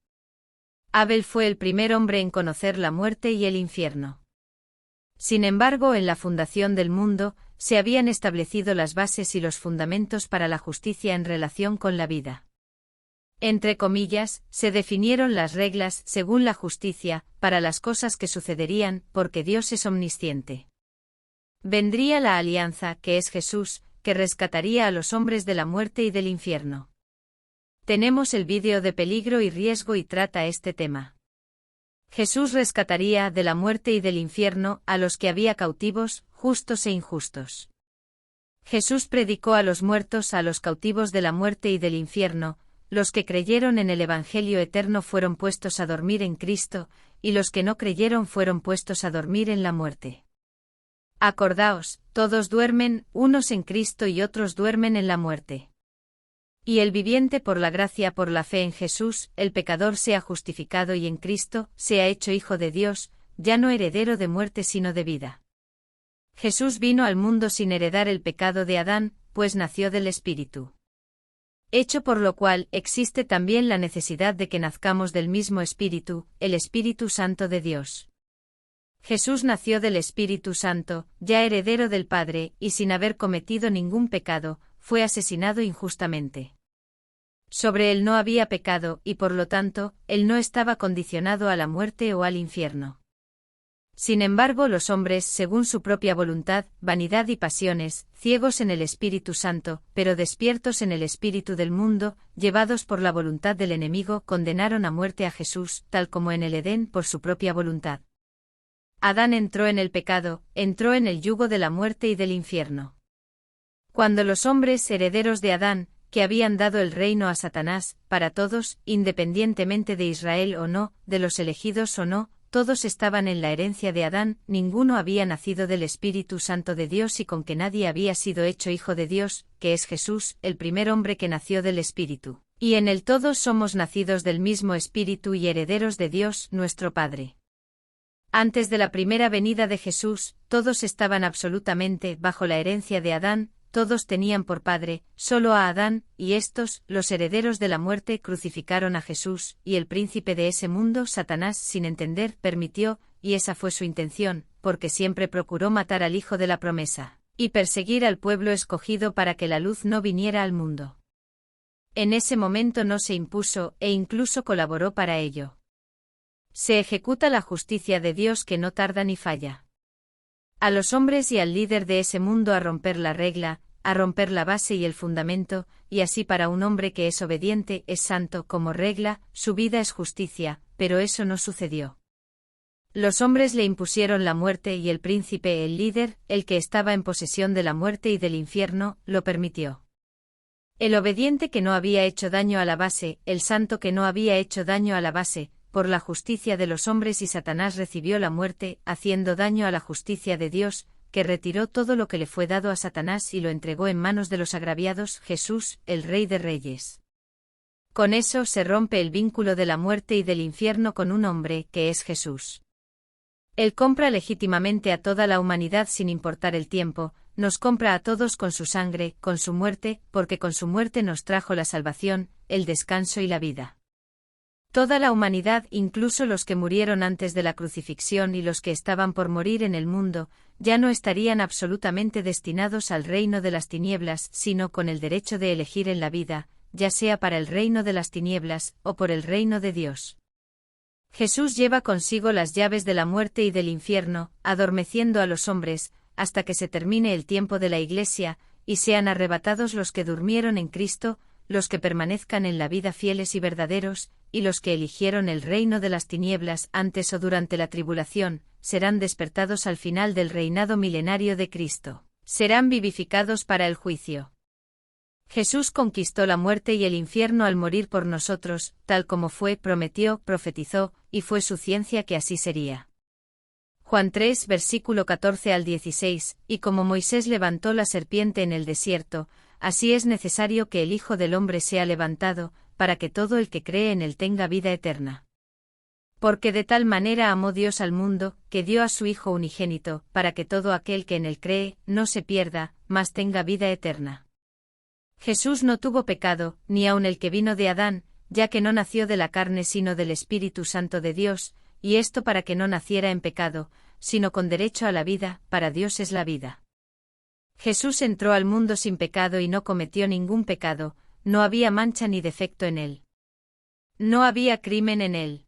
Abel fue el primer hombre en conocer la muerte y el infierno. Sin embargo, en la fundación del mundo, se habían establecido las bases y los fundamentos para la justicia en relación con la vida. Entre comillas, se definieron las reglas, según la justicia, para las cosas que sucederían, porque Dios es omnisciente. Vendría la alianza, que es Jesús, que rescataría a los hombres de la muerte y del infierno. Tenemos el vídeo de peligro y riesgo y trata este tema. Jesús rescataría de la muerte y del infierno a los que había cautivos, justos e injustos. Jesús predicó a los muertos, a los cautivos de la muerte y del infierno. Los que creyeron en el Evangelio eterno fueron puestos a dormir en Cristo, y los que no creyeron fueron puestos a dormir en la muerte. Acordaos, todos duermen, unos en Cristo y otros duermen en la muerte. Y el viviente por la gracia por la fe en Jesús, el pecador sea justificado y en Cristo, sea hecho hijo de Dios, ya no heredero de muerte sino de vida. Jesús vino al mundo sin heredar el pecado de Adán, pues nació del Espíritu. Hecho por lo cual existe también la necesidad de que nazcamos del mismo Espíritu, el Espíritu Santo de Dios. Jesús nació del Espíritu Santo, ya heredero del Padre, y sin haber cometido ningún pecado, fue asesinado injustamente. Sobre él no había pecado, y por lo tanto, él no estaba condicionado a la muerte o al infierno. Sin embargo, los hombres, según su propia voluntad, vanidad y pasiones, ciegos en el Espíritu Santo, pero despiertos en el espíritu del mundo, llevados por la voluntad del enemigo, condenaron a muerte a Jesús, tal como en el Edén por su propia voluntad. Adán entró en el pecado, entró en el yugo de la muerte y del infierno. Cuando los hombres herederos de Adán, que habían dado el reino a Satanás, para todos, independientemente de Israel o no, de los elegidos o no, todos estaban en la herencia de Adán, ninguno había nacido del Espíritu Santo de Dios y con que nadie había sido hecho hijo de Dios, que es Jesús, el primer hombre que nació del Espíritu. Y en él todos somos nacidos del mismo Espíritu y herederos de Dios, nuestro Padre. Antes de la primera venida de Jesús, todos estaban absolutamente bajo la herencia de Adán, todos tenían por padre, solo a Adán, y estos, los herederos de la muerte, crucificaron a Jesús, y el príncipe de ese mundo, Satanás, sin entender, permitió, y esa fue su intención, porque siempre procuró matar al Hijo de la promesa, y perseguir al pueblo escogido para que la luz no viniera al mundo. En ese momento no se impuso, e incluso colaboró para ello. Se ejecuta la justicia de Dios que no tarda ni falla. A los hombres y al líder de ese mundo a romper la regla, a romper la base y el fundamento, y así para un hombre que es obediente, es santo como regla, su vida es justicia, pero eso no sucedió. Los hombres le impusieron la muerte y el príncipe, el líder, el que estaba en posesión de la muerte y del infierno, lo permitió. El obediente que no había hecho daño a la base, el santo que no había hecho daño a la base, por la justicia de los hombres y Satanás recibió la muerte, haciendo daño a la justicia de Dios, que retiró todo lo que le fue dado a Satanás y lo entregó en manos de los agraviados, Jesús, el Rey de Reyes. Con eso se rompe el vínculo de la muerte y del infierno con un hombre, que es Jesús. Él compra legítimamente a toda la humanidad sin importar el tiempo, nos compra a todos con su sangre, con su muerte, porque con su muerte nos trajo la salvación, el descanso y la vida. Toda la humanidad, incluso los que murieron antes de la crucifixión y los que estaban por morir en el mundo, ya no estarían absolutamente destinados al reino de las tinieblas, sino con el derecho de elegir en la vida, ya sea para el reino de las tinieblas, o por el reino de Dios. Jesús lleva consigo las llaves de la muerte y del infierno, adormeciendo a los hombres, hasta que se termine el tiempo de la Iglesia, y sean arrebatados los que durmieron en Cristo, los que permanezcan en la vida fieles y verdaderos, y los que eligieron el reino de las tinieblas antes o durante la tribulación, serán despertados al final del reinado milenario de Cristo. Serán vivificados para el juicio. Jesús conquistó la muerte y el infierno al morir por nosotros, tal como fue, prometió, profetizó, y fue su ciencia que así sería. Juan 3, versículo 14 al 16, y como Moisés levantó la serpiente en el desierto, así es necesario que el Hijo del Hombre sea levantado, para que todo el que cree en él tenga vida eterna. Porque de tal manera amó Dios al mundo, que dio a su Hijo unigénito, para que todo aquel que en él cree, no se pierda, mas tenga vida eterna. Jesús no tuvo pecado, ni aun el que vino de Adán, ya que no nació de la carne sino del Espíritu Santo de Dios, y esto para que no naciera en pecado, sino con derecho a la vida, para Dios es la vida. Jesús entró al mundo sin pecado y no cometió ningún pecado, no había mancha ni defecto en él. No había crimen en él.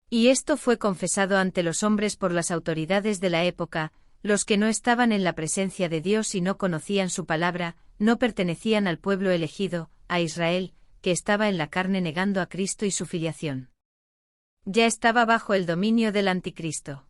Y esto fue confesado ante los hombres por las autoridades de la época, los que no estaban en la presencia de Dios y no conocían su palabra, no pertenecían al pueblo elegido, a Israel, que estaba en la carne negando a Cristo y su filiación. Ya estaba bajo el dominio del anticristo.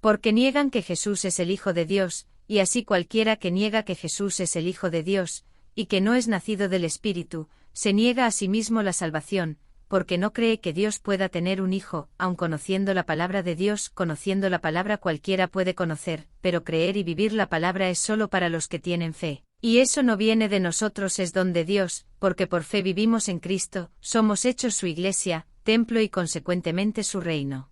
Porque niegan que Jesús es el Hijo de Dios, y así cualquiera que niega que Jesús es el Hijo de Dios, y que no es nacido del Espíritu, se niega a sí mismo la salvación, porque no cree que Dios pueda tener un hijo, aun conociendo la palabra de Dios, conociendo la palabra cualquiera puede conocer, pero creer y vivir la palabra es solo para los que tienen fe. Y eso no viene de nosotros, es don de Dios, porque por fe vivimos en Cristo, somos hechos su iglesia, templo y consecuentemente su reino.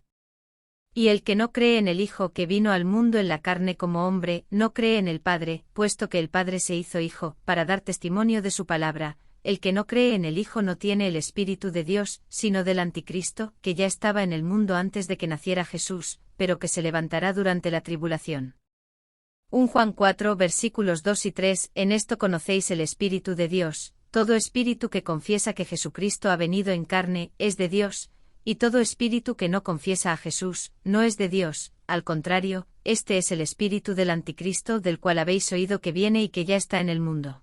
Y el que no cree en el Hijo que vino al mundo en la carne como hombre, no cree en el Padre, puesto que el Padre se hizo Hijo, para dar testimonio de su palabra. El que no cree en el Hijo no tiene el Espíritu de Dios, sino del Anticristo, que ya estaba en el mundo antes de que naciera Jesús, pero que se levantará durante la tribulación. 1 Juan 4 versículos 2 y 3, en esto conocéis el Espíritu de Dios, todo espíritu que confiesa que Jesucristo ha venido en carne, es de Dios, y todo espíritu que no confiesa a Jesús, no es de Dios, al contrario, este es el espíritu del Anticristo del cual habéis oído que viene y que ya está en el mundo.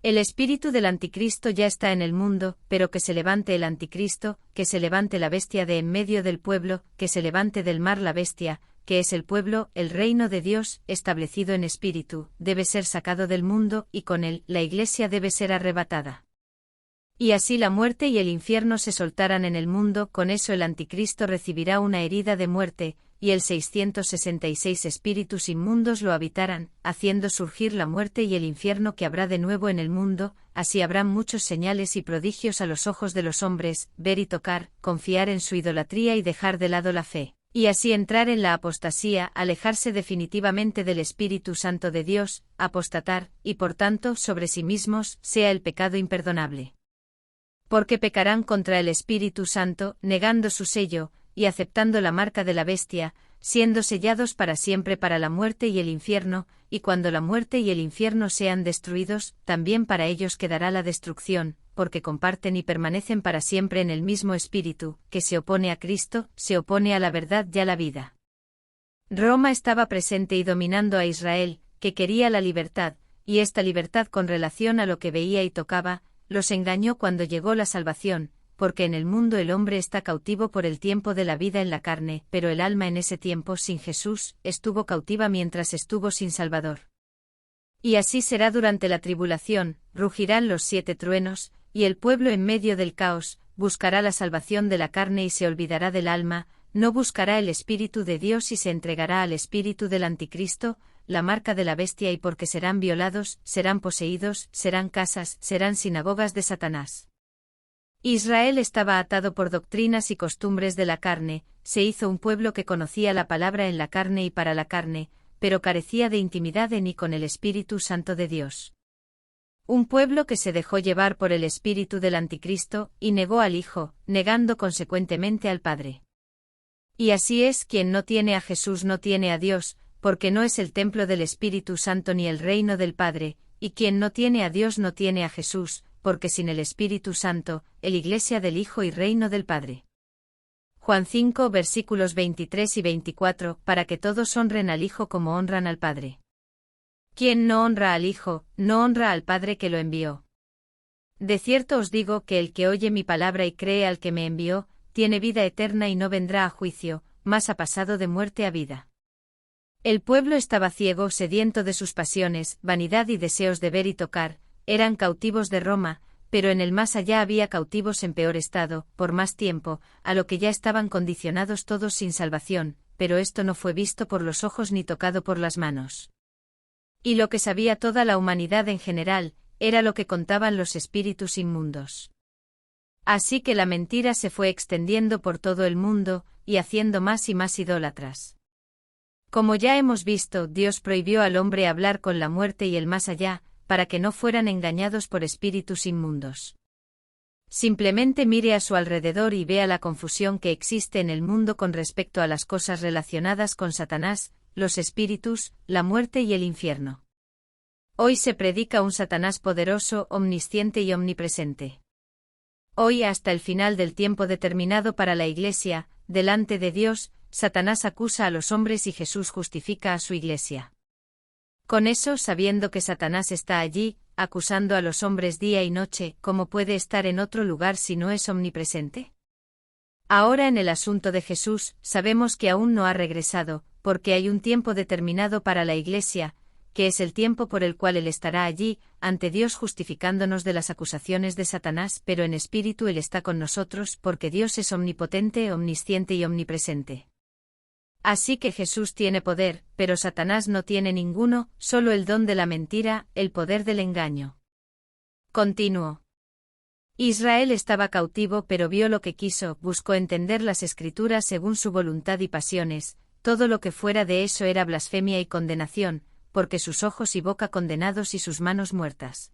El espíritu del Anticristo ya está en el mundo, pero que se levante el Anticristo, que se levante la bestia de en medio del pueblo, que se levante del mar la bestia, que es el pueblo, el reino de Dios, establecido en espíritu, debe ser sacado del mundo, y con él, la iglesia debe ser arrebatada. Y así la muerte y el infierno se soltaran en el mundo, con eso el Anticristo recibirá una herida de muerte, y el 666 espíritus inmundos lo habitarán, haciendo surgir la muerte y el infierno que habrá de nuevo en el mundo, así habrán muchos señales y prodigios a los ojos de los hombres, ver y tocar, confiar en su idolatría y dejar de lado la fe, y así entrar en la apostasía, alejarse definitivamente del Espíritu Santo de Dios, apostatar, y por tanto sobre sí mismos, sea el pecado imperdonable. Porque pecarán contra el Espíritu Santo, negando su sello, y aceptando la marca de la bestia, siendo sellados para siempre para la muerte y el infierno, y cuando la muerte y el infierno sean destruidos, también para ellos quedará la destrucción, porque comparten y permanecen para siempre en el mismo espíritu, que se opone a Cristo, se opone a la verdad y a la vida. Roma estaba presente y dominando a Israel, que quería la libertad, y esta libertad con relación a lo que veía y tocaba, los engañó cuando llegó la salvación, porque en el mundo el hombre está cautivo por el tiempo de la vida en la carne, pero el alma en ese tiempo sin Jesús, estuvo cautiva mientras estuvo sin Salvador. Y así será durante la tribulación, rugirán los 7 truenos, y el pueblo en medio del caos, buscará la salvación de la carne y se olvidará del alma, no buscará el Espíritu de Dios y se entregará al Espíritu del Anticristo, la marca de la bestia y porque serán violados, serán poseídos, serán casas, serán sinagogas de Satanás. Israel estaba atado por doctrinas y costumbres de la carne, se hizo un pueblo que conocía la palabra en la carne y para la carne, pero carecía de intimidad en y con el Espíritu Santo de Dios. Un pueblo que se dejó llevar por el espíritu del Anticristo, y negó al Hijo, negando consecuentemente al Padre. Y así es, quien no tiene a Jesús no tiene a Dios, porque no es el templo del Espíritu Santo ni el reino del Padre, y quien no tiene a Dios no tiene a Jesús, porque sin el Espíritu Santo, el Iglesia del Hijo y reino del Padre. Juan 5 versículos 23 y 24, para que todos honren al Hijo como honran al Padre. Quien no honra al Hijo, no honra al Padre que lo envió. De cierto os digo que el que oye mi palabra y cree al que me envió, tiene vida eterna y no vendrá a juicio, mas ha pasado de muerte a vida. El pueblo estaba ciego, sediento de sus pasiones, vanidad y deseos de ver y tocar, eran cautivos de Roma, pero en el más allá había cautivos en peor estado, por más tiempo, a lo que ya estaban condicionados todos sin salvación, pero esto no fue visto por los ojos ni tocado por las manos. Y lo que sabía toda la humanidad en general, era lo que contaban los espíritus inmundos. Así que la mentira se fue extendiendo por todo el mundo, y haciendo más y más idólatras. Como ya hemos visto, Dios prohibió al hombre hablar con la muerte y el más allá, para que no fueran engañados por espíritus inmundos. Simplemente mire a su alrededor y vea la confusión que existe en el mundo con respecto a las cosas relacionadas con Satanás, los espíritus, la muerte y el infierno. Hoy se predica un Satanás poderoso, omnisciente y omnipresente. Hoy, hasta el final del tiempo determinado para la Iglesia, delante de Dios, Satanás acusa a los hombres y Jesús justifica a su Iglesia. Con eso, sabiendo que Satanás está allí, acusando a los hombres día y noche, ¿cómo puede estar en otro lugar si no es omnipresente? Ahora en el asunto de Jesús, sabemos que aún no ha regresado, porque hay un tiempo determinado para la Iglesia, que es el tiempo por el cual Él estará allí, ante Dios justificándonos de las acusaciones de Satanás, pero en espíritu Él está con nosotros, porque Dios es omnipotente, omnisciente y omnipresente. Así que Jesús tiene poder, pero Satanás no tiene ninguno, solo el don de la mentira, el poder del engaño. Continuo. Israel estaba cautivo pero vio lo que quiso, buscó entender las Escrituras según su voluntad y pasiones, todo lo que fuera de eso era blasfemia y condenación, porque sus ojos y boca condenados y sus manos muertas.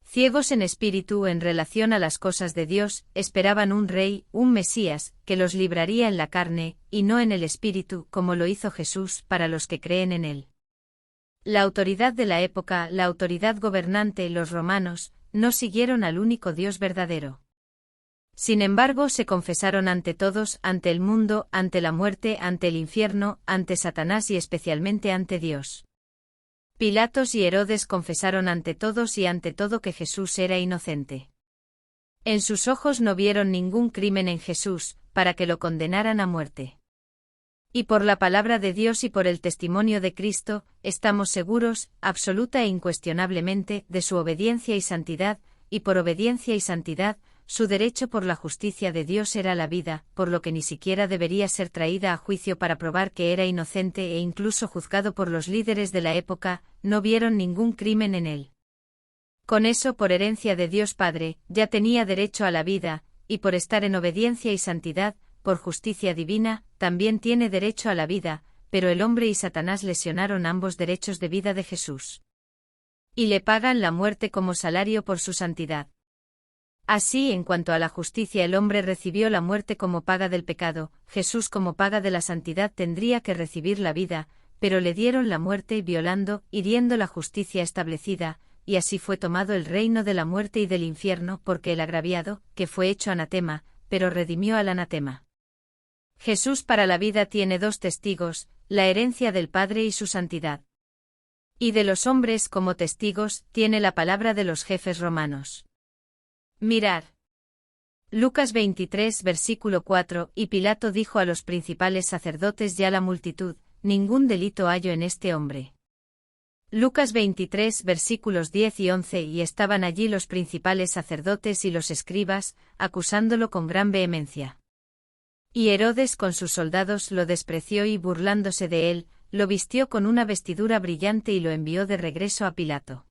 Ciegos en espíritu en relación a las cosas de Dios, esperaban un rey, un Mesías, que los libraría en la carne, y no en el espíritu, como lo hizo Jesús, para los que creen en él. La autoridad de la época, la autoridad gobernante, los romanos, no siguieron al único Dios verdadero. Sin embargo, se confesaron ante todos, ante el mundo, ante la muerte, ante el infierno, ante Satanás y especialmente ante Dios. Pilatos y Herodes confesaron ante todos y ante todo que Jesús era inocente. En sus ojos no vieron ningún crimen en Jesús, para que lo condenaran a muerte. Y por la palabra de Dios y por el testimonio de Cristo, estamos seguros, absoluta e incuestionablemente, de su obediencia y santidad, y por obediencia y santidad, su derecho por la justicia de Dios era la vida, por lo que ni siquiera debería ser traída a juicio para probar que era inocente e incluso juzgado por los líderes de la época, no vieron ningún crimen en él. Con eso, por herencia de Dios Padre, ya tenía derecho a la vida, y por estar en obediencia y santidad, por justicia divina, también tiene derecho a la vida, pero el hombre y Satanás lesionaron ambos derechos de vida de Jesús. Y le pagan la muerte como salario por su santidad. Así, en cuanto a la justicia, el hombre recibió la muerte como paga del pecado, Jesús como paga de la santidad tendría que recibir la vida, pero le dieron la muerte violando, hiriendo la justicia establecida, y así fue tomado el reino de la muerte y del infierno, porque el agraviado, que fue hecho anatema, pero redimió al anatema. Jesús para la vida tiene dos testigos, la herencia del Padre y su santidad. Y de los hombres como testigos, tiene la palabra de los jefes romanos. Mirar. Lucas 23 versículo 4, y Pilato dijo a los principales sacerdotes y a la multitud, ningún delito hallo en este hombre. Lucas 23 versículos 10 y 11 y estaban allí los principales sacerdotes y los escribas, acusándolo con gran vehemencia. Y Herodes con sus soldados lo despreció y burlándose de él, lo vistió con una vestidura brillante y lo envió de regreso a Pilato.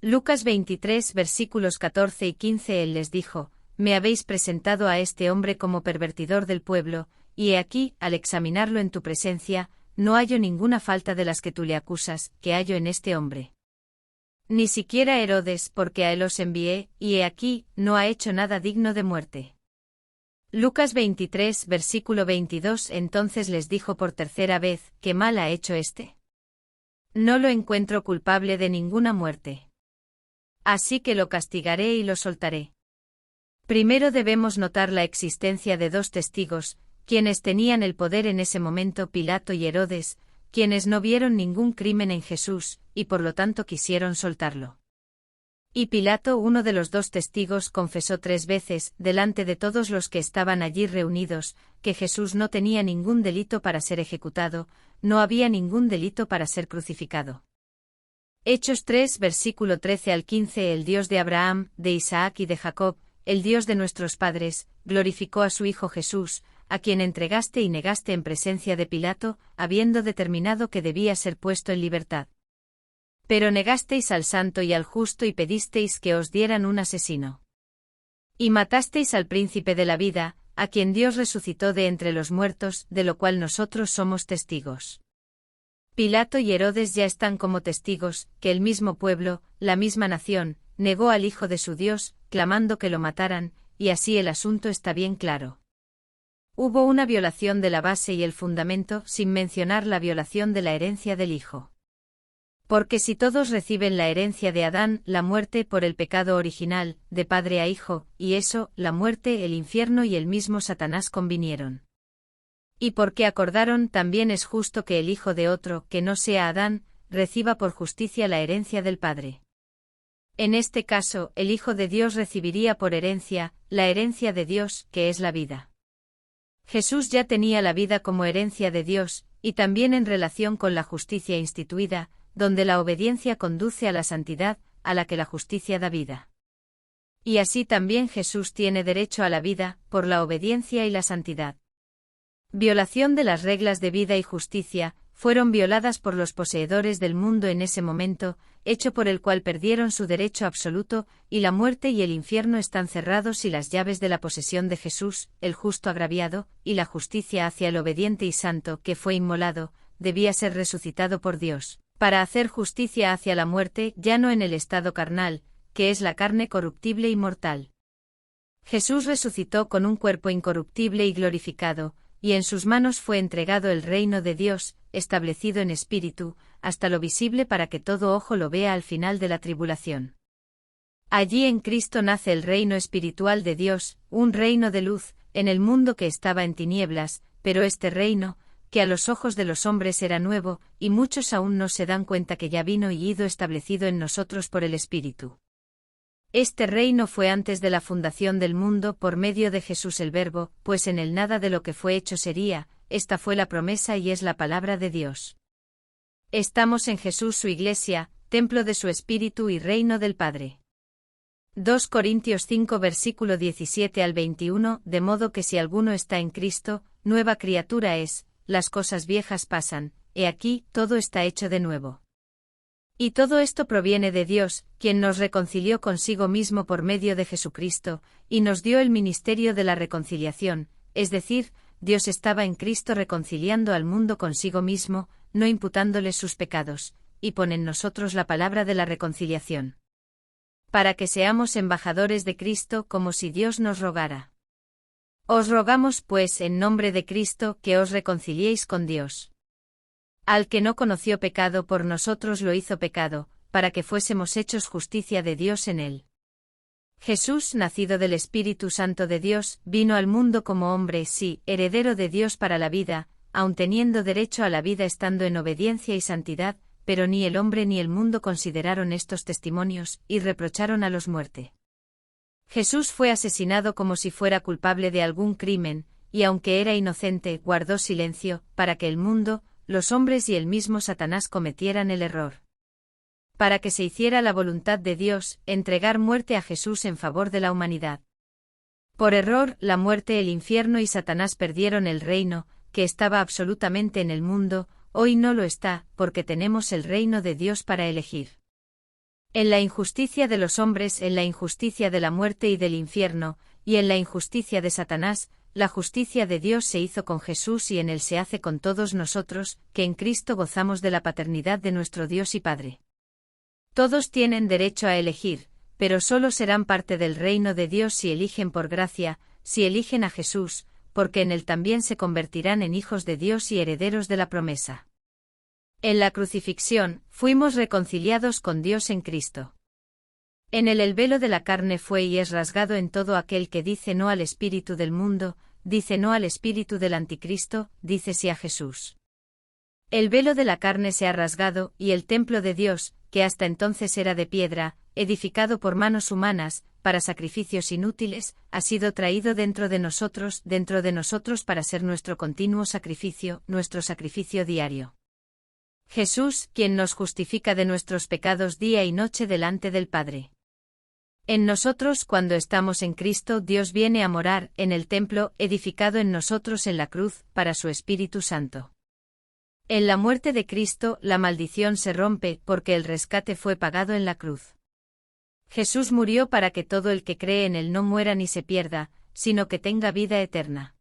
Lucas 23 versículos 14 y 15 Él les dijo, me habéis presentado a este hombre como pervertidor del pueblo, y he aquí, al examinarlo en tu presencia, no hallo ninguna falta de las que tú le acusas, que hallo en este hombre. Ni siquiera Herodes, porque a él os envié, y he aquí, no ha hecho nada digno de muerte. Lucas 23 versículo 22 Entonces les dijo por tercera vez, ¿qué mal ha hecho este? No lo encuentro culpable de ninguna muerte. Así que lo castigaré y lo soltaré. Primero debemos notar la existencia de dos testigos, quienes tenían el poder en ese momento, Pilato y Herodes, quienes no vieron ningún crimen en Jesús, y por lo tanto quisieron soltarlo. Y Pilato, uno de los dos testigos, confesó 3 veces, delante de todos los que estaban allí reunidos, que Jesús no tenía ningún delito para ser ejecutado, no había ningún delito para ser crucificado. Hechos 3 versículo 13 al 15 El Dios de Abraham, de Isaac y de Jacob, el Dios de nuestros padres, glorificó a su Hijo Jesús, a quien entregaste y negaste en presencia de Pilato, habiendo determinado que debía ser puesto en libertad. Pero negasteis al santo y al justo y pedisteis que os dieran un asesino. Y matasteis al príncipe de la vida, a quien Dios resucitó de entre los muertos, de lo cual nosotros somos testigos. Pilato y Herodes ya están como testigos, que el mismo pueblo, la misma nación, negó al Hijo de su Dios, clamando que lo mataran, y así el asunto está bien claro. Hubo una violación de la base y el fundamento, sin mencionar la violación de la herencia del Hijo. Porque si todos reciben la herencia de Adán, la muerte por el pecado original, de padre a hijo, y eso, la muerte, el infierno y el mismo Satanás convinieron. Y porque acordaron, también es justo que el hijo de otro, que no sea Adán, reciba por justicia la herencia del Padre. En este caso, el Hijo de Dios recibiría por herencia, la herencia de Dios, que es la vida. Jesús ya tenía la vida como herencia de Dios, y también en relación con la justicia instituida, donde la obediencia conduce a la santidad, a la que la justicia da vida. Y así también Jesús tiene derecho a la vida, por la obediencia y la santidad. Violación de las reglas de vida y justicia, fueron violadas por los poseedores del mundo en ese momento, hecho por el cual perdieron su derecho absoluto, y la muerte y el infierno están cerrados y las llaves de la posesión de Jesús, el justo agraviado, y la justicia hacia el obediente y santo que fue inmolado, debía ser resucitado por Dios, para hacer justicia hacia la muerte ya no en el estado carnal, que es la carne corruptible y mortal. Jesús resucitó con un cuerpo incorruptible y glorificado, y en sus manos fue entregado el reino de Dios, establecido en espíritu, hasta lo visible para que todo ojo lo vea al final de la tribulación. Allí en Cristo nace el reino espiritual de Dios, un reino de luz, en el mundo que estaba en tinieblas, pero este reino, que a los ojos de los hombres era nuevo, y muchos aún no se dan cuenta que ya vino y ido establecido en nosotros por el Espíritu. Este reino fue antes de la fundación del mundo por medio de Jesús el Verbo, pues en él nada de lo que fue hecho sería, esta fue la promesa y es la palabra de Dios. Estamos en Jesús su Iglesia, templo de su Espíritu y reino del Padre. 2 Corintios 5 versículo 17 al 21, de modo que si alguno está en Cristo, nueva criatura es, las cosas viejas pasan, he aquí, todo está hecho de nuevo. Y todo esto proviene de Dios, quien nos reconcilió consigo mismo por medio de Jesucristo, y nos dio el ministerio de la reconciliación, es decir, Dios estaba en Cristo reconciliando al mundo consigo mismo, no imputándoles sus pecados, y pone en nosotros la palabra de la reconciliación. Para que seamos embajadores de Cristo como si Dios nos rogara. Os rogamos pues en nombre de Cristo que os reconciliéis con Dios. Al que no conoció pecado por nosotros lo hizo pecado, para que fuésemos hechos justicia de Dios en él. Jesús, nacido del Espíritu Santo de Dios, vino al mundo como hombre, sí, heredero de Dios para la vida, aun teniendo derecho a la vida estando en obediencia y santidad, pero ni el hombre ni el mundo consideraron estos testimonios, y reprocharon a los muerte. Jesús fue asesinado como si fuera culpable de algún crimen, y aunque era inocente, guardó silencio, para que el mundo, los hombres y el mismo Satanás cometieran el error. Para que se hiciera la voluntad de Dios, entregar muerte a Jesús en favor de la humanidad. Por error, la muerte, el infierno y Satanás perdieron el reino, que estaba absolutamente en el mundo, hoy no lo está, porque tenemos el reino de Dios para elegir. En la injusticia de los hombres, en la injusticia de la muerte y del infierno, y en la injusticia de Satanás, la justicia de Dios se hizo con Jesús y en él se hace con todos nosotros, que en Cristo gozamos de la paternidad de nuestro Dios y Padre. Todos tienen derecho a elegir, pero solo serán parte del reino de Dios si eligen por gracia, si eligen a Jesús, porque en él también se convertirán en hijos de Dios y herederos de la promesa. En la crucifixión, fuimos reconciliados con Dios en Cristo. En él el velo de la carne fue y es rasgado en todo aquel que dice no al espíritu del mundo, dice no al espíritu del anticristo, dice sí a Jesús. El velo de la carne se ha rasgado, y el templo de Dios, que hasta entonces era de piedra, edificado por manos humanas, para sacrificios inútiles, ha sido traído dentro de nosotros para ser nuestro continuo sacrificio, nuestro sacrificio diario. Jesús, quien nos justifica de nuestros pecados día y noche delante del Padre. En nosotros, cuando estamos en Cristo, Dios viene a morar en el templo edificado en nosotros en la cruz, para su Espíritu Santo. En la muerte de Cristo, la maldición se rompe, porque el rescate fue pagado en la cruz. Jesús murió para que todo el que cree en él no muera ni se pierda, sino que tenga vida eterna.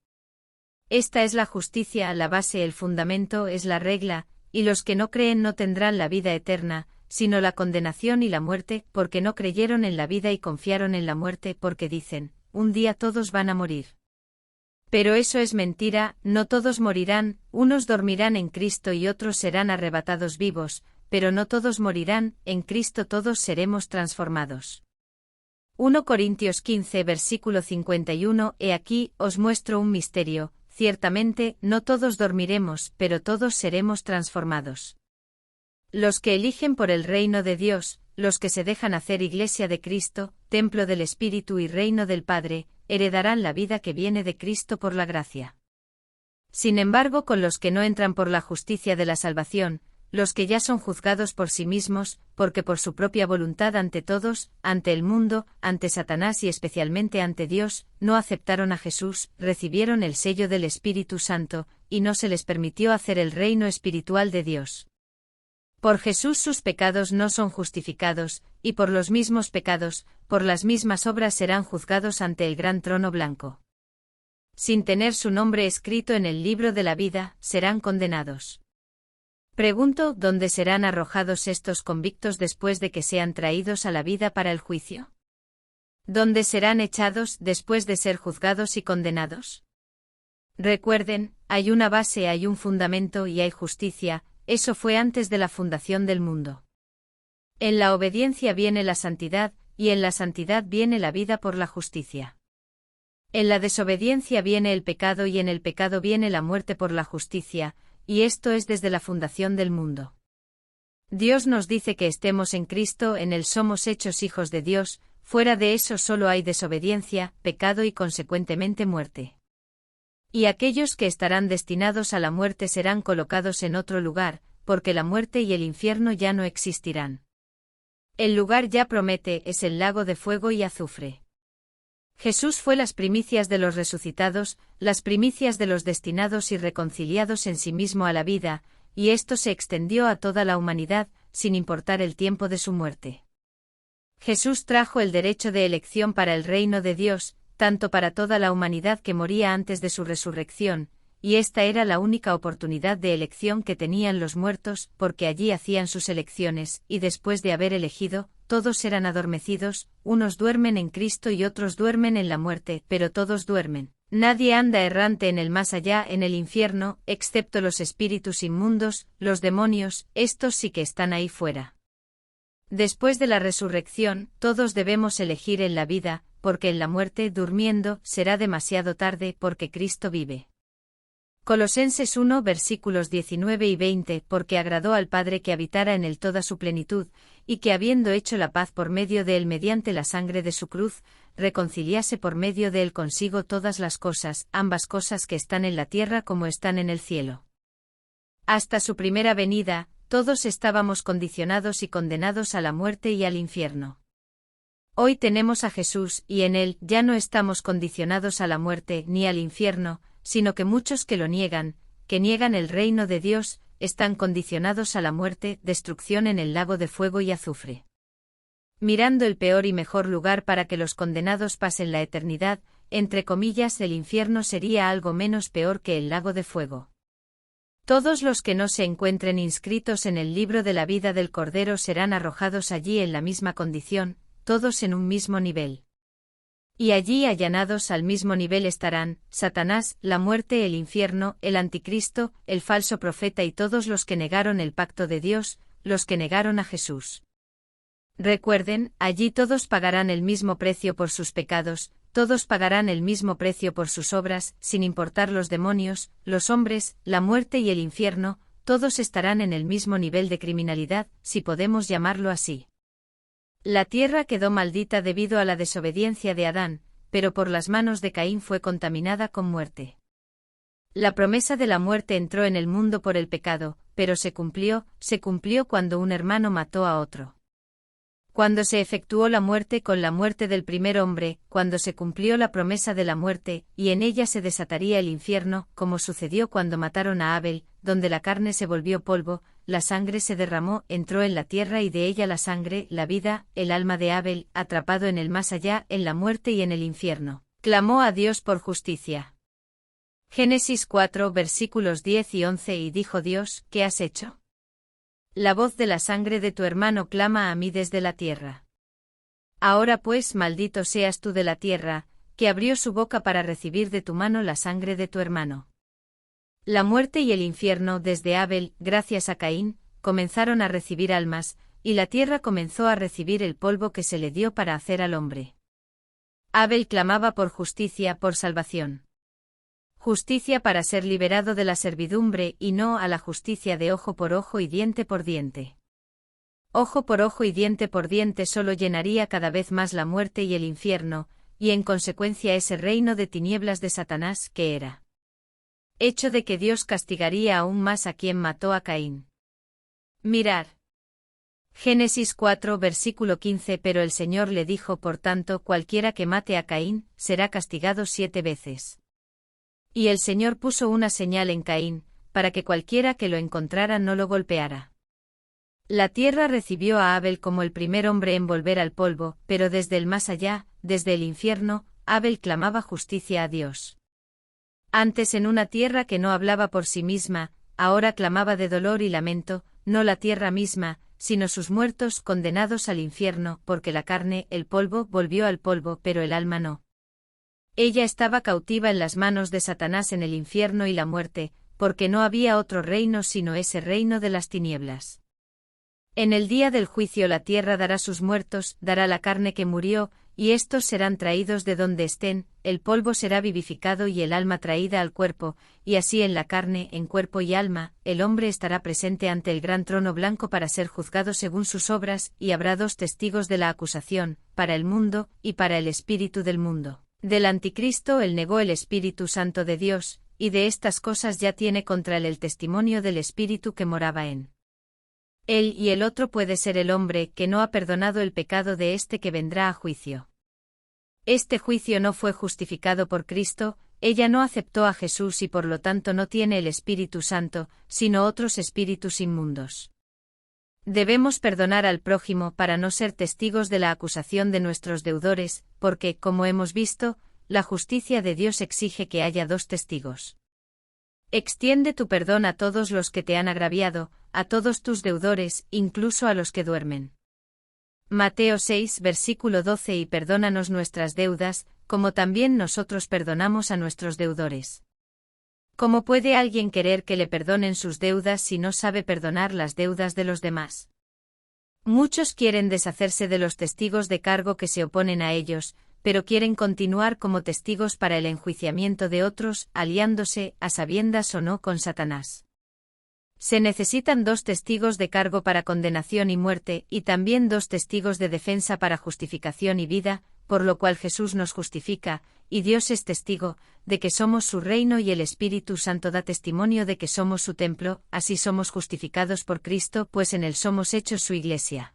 Esta es la justicia, la base, el fundamento, es la regla, y los que no creen no tendrán la vida eterna, sino la condenación y la muerte, porque no creyeron en la vida y confiaron en la muerte, porque dicen, un día todos van a morir. Pero eso es mentira, no todos morirán, unos dormirán en Cristo y otros serán arrebatados vivos, pero no todos morirán, en Cristo todos seremos transformados. 1 Corintios 15 versículo 51. He aquí, os muestro un misterio, ciertamente, no todos dormiremos, pero todos seremos transformados. Los que eligen por el reino de Dios, los que se dejan hacer Iglesia de Cristo, templo del Espíritu y reino del Padre, heredarán la vida que viene de Cristo por la gracia. Sin embargo, con los que no entran por la justicia de la salvación, los que ya son juzgados por sí mismos, porque por su propia voluntad ante todos, ante el mundo, ante Satanás y especialmente ante Dios, no aceptaron a Jesús, recibieron el sello del Espíritu Santo, y no se les permitió hacer el reino espiritual de Dios. Por Jesús sus pecados no son justificados, y por los mismos pecados, por las mismas obras serán juzgados ante el gran trono blanco. Sin tener su nombre escrito en el libro de la vida, serán condenados. Pregunto, ¿dónde serán arrojados estos convictos después de que sean traídos a la vida para el juicio? ¿Dónde serán echados después de ser juzgados y condenados? Recuerden, hay una base, hay un fundamento y hay justicia, eso fue antes de la fundación del mundo. En la obediencia viene la santidad, y en la santidad viene la vida por la justicia. En la desobediencia viene el pecado y en el pecado viene la muerte por la justicia, y esto es desde la fundación del mundo. Dios nos dice que estemos en Cristo, en Él somos hechos hijos de Dios, fuera de eso solo hay desobediencia, pecado y consecuentemente muerte. Y aquellos que estarán destinados a la muerte serán colocados en otro lugar, porque la muerte y el infierno ya no existirán. El lugar ya promete, es el lago de fuego y azufre. Jesús fue las primicias de los resucitados, las primicias de los destinados y reconciliados en sí mismo a la vida, y esto se extendió a toda la humanidad, sin importar el tiempo de su muerte. Jesús trajo el derecho de elección para el reino de Dios, tanto para toda la humanidad que moría antes de su resurrección, y esta era la única oportunidad de elección que tenían los muertos, porque allí hacían sus elecciones, y después de haber elegido, todos eran adormecidos, unos duermen en Cristo y otros duermen en la muerte, pero todos duermen. Nadie anda errante en el más allá, en el infierno, excepto los espíritus inmundos, los demonios, estos sí que están ahí fuera. Después de la resurrección, todos debemos elegir en la vida, porque en la muerte, durmiendo, será demasiado tarde, porque Cristo vive. Colosenses 1 versículos 19 y 20, porque agradó al Padre que habitara en él toda su plenitud, y que habiendo hecho la paz por medio de él mediante la sangre de su cruz, reconciliase por medio de él consigo todas las cosas, ambas cosas que están en la tierra como están en el cielo. Hasta su primera venida, todos estábamos condicionados y condenados a la muerte y al infierno. Hoy tenemos a Jesús, y en él ya no estamos condicionados a la muerte ni al infierno, sino que muchos que lo niegan, que niegan el reino de Dios, están condicionados a la muerte, destrucción en el lago de fuego y azufre. Mirando el peor y mejor lugar para que los condenados pasen la eternidad, entre comillas, el infierno sería algo menos peor que el lago de fuego. Todos los que no se encuentren inscritos en el libro de la vida del Cordero serán arrojados allí en la misma condición, todos en un mismo nivel. Y allí allanados al mismo nivel estarán, Satanás, la muerte, el infierno, el anticristo, el falso profeta y todos los que negaron el pacto de Dios, los que negaron a Jesús. Recuerden, allí todos pagarán el mismo precio por sus pecados, todos pagarán el mismo precio por sus obras, sin importar los demonios, los hombres, la muerte y el infierno, todos estarán en el mismo nivel de criminalidad, si podemos llamarlo así. La tierra quedó maldita debido a la desobediencia de Adán, pero por las manos de Caín fue contaminada con muerte. La promesa de la muerte entró en el mundo por el pecado, pero se cumplió cuando un hermano mató a otro. Cuando se efectuó la muerte con la muerte del primer hombre, cuando se cumplió la promesa de la muerte, y en ella se desataría el infierno, como sucedió cuando mataron a Abel, donde la carne se volvió polvo, la sangre se derramó, entró en la tierra y de ella la sangre, la vida, el alma de Abel, atrapado en el más allá, en la muerte y en el infierno. Clamó a Dios por justicia. Génesis 4 versículos 10 y 11 Y dijo Dios, ¿qué has hecho? La voz de la sangre de tu hermano clama a mí desde la tierra. Ahora pues maldito seas tú de la tierra, que abrió su boca para recibir de tu mano la sangre de tu hermano. La muerte y el infierno desde Abel, gracias a Caín, comenzaron a recibir almas, y la tierra comenzó a recibir el polvo que se le dio para hacer al hombre. Abel clamaba por justicia, por salvación. Justicia para ser liberado de la servidumbre y no a la justicia de ojo por ojo y diente por diente. Ojo por ojo y diente por diente solo llenaría cada vez más la muerte y el infierno, y en consecuencia ese reino de tinieblas de Satanás que era. Hecho de que Dios castigaría aún más a quien mató a Caín. Mirar. Génesis 4 versículo 15 Pero el Señor le dijo por tanto cualquiera que mate a Caín, será castigado 7 veces. Y el Señor puso una señal en Caín, para que cualquiera que lo encontrara no lo golpeara. La tierra recibió a Abel como el primer hombre en volver al polvo, pero desde el más allá, desde el infierno, Abel clamaba justicia a Dios. Antes en una tierra que no hablaba por sí misma, ahora clamaba de dolor y lamento, no la tierra misma, sino sus muertos condenados al infierno, porque la carne, el polvo, volvió al polvo, pero el alma no. Ella estaba cautiva en las manos de Satanás en el infierno y la muerte, porque no había otro reino sino ese reino de las tinieblas. En el día del juicio la tierra dará sus muertos, dará la carne que murió, y éstos serán traídos de donde estén, el polvo será vivificado y el alma traída al cuerpo, y así en la carne, en cuerpo y alma, el hombre estará presente ante el gran trono blanco para ser juzgado según sus obras, y habrá 2 testigos de la acusación, para el mundo, y para el espíritu del mundo. Del anticristo él negó el Espíritu Santo de Dios, y de estas cosas ya tiene contra él el testimonio del Espíritu que moraba en él y el otro puede ser el hombre que no ha perdonado el pecado de este que vendrá a juicio. Este juicio no fue justificado por Cristo, ella no aceptó a Jesús y por lo tanto no tiene el Espíritu Santo, sino otros espíritus inmundos. Debemos perdonar al prójimo para no ser testigos de la acusación de nuestros deudores, porque, como hemos visto, la justicia de Dios exige que haya 2 testigos. Extiende tu perdón a todos los que te han agraviado, a todos tus deudores, incluso a los que duermen. Mateo 6 versículo 12 Y perdónanos nuestras deudas, como también nosotros perdonamos a nuestros deudores. ¿Cómo puede alguien querer que le perdonen sus deudas si no sabe perdonar las deudas de los demás? Muchos quieren deshacerse de los testigos de cargo que se oponen a ellos, pero quieren continuar como testigos para el enjuiciamiento de otros, aliándose, a sabiendas o no, con Satanás. Se necesitan 2 testigos de cargo para condenación y muerte, y también 2 testigos de defensa para justificación y vida, por lo cual Jesús nos justifica, y Dios es testigo, de que somos su reino y el Espíritu Santo da testimonio de que somos su templo, así somos justificados por Cristo, pues en él somos hechos su iglesia.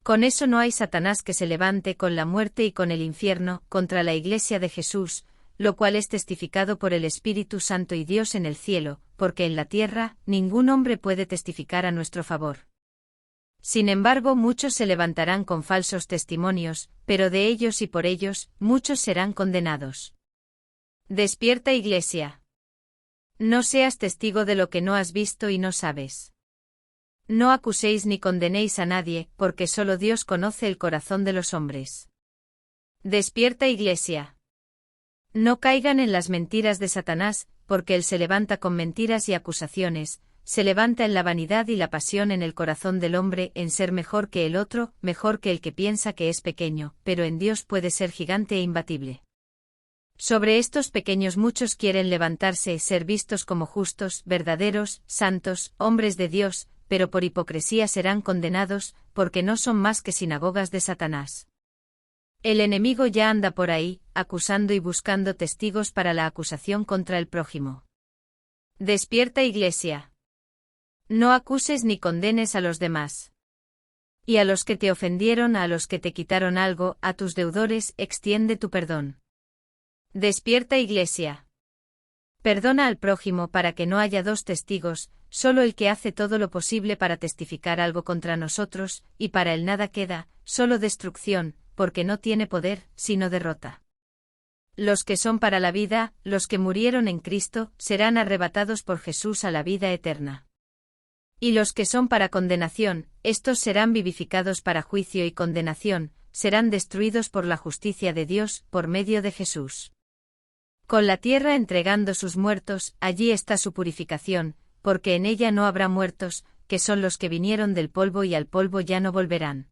Con eso no hay Satanás que se levante con la muerte y con el infierno, contra la iglesia de Jesús, lo cual es testificado por el Espíritu Santo y Dios en el cielo, porque en la tierra, ningún hombre puede testificar a nuestro favor. Sin embargo, muchos se levantarán con falsos testimonios, pero de ellos y por ellos, muchos serán condenados. Despierta, iglesia. No seas testigo de lo que no has visto y no sabes. No acuséis ni condenéis a nadie, porque solo Dios conoce el corazón de los hombres. Despierta, iglesia. No caigan en las mentiras de Satanás, porque él se levanta con mentiras y acusaciones, se levanta en la vanidad y la pasión en el corazón del hombre en ser mejor que el otro, mejor que el que piensa que es pequeño, pero en Dios puede ser gigante e imbatible. Sobre estos pequeños muchos quieren levantarse y ser vistos como justos, verdaderos, santos, hombres de Dios, pero por hipocresía serán condenados, porque no son más que sinagogas de Satanás. El enemigo ya anda por ahí, acusando y buscando testigos para la acusación contra el prójimo. Despierta, iglesia. No acuses ni condenes a los demás. Y a los que te ofendieron, a los que te quitaron algo, a tus deudores, extiende tu perdón. Despierta, iglesia. Perdona al prójimo para que no haya 2 testigos, solo el que hace todo lo posible para testificar algo contra nosotros, y para él nada queda, solo destrucción, porque no tiene poder, sino derrota. Los que son para la vida, los que murieron en Cristo, serán arrebatados por Jesús a la vida eterna. Y los que son para condenación, estos serán vivificados para juicio y condenación, serán destruidos por la justicia de Dios, por medio de Jesús. Con la tierra entregando sus muertos, allí está su purificación, porque en ella no habrá muertos, que son los que vinieron del polvo y al polvo ya no volverán.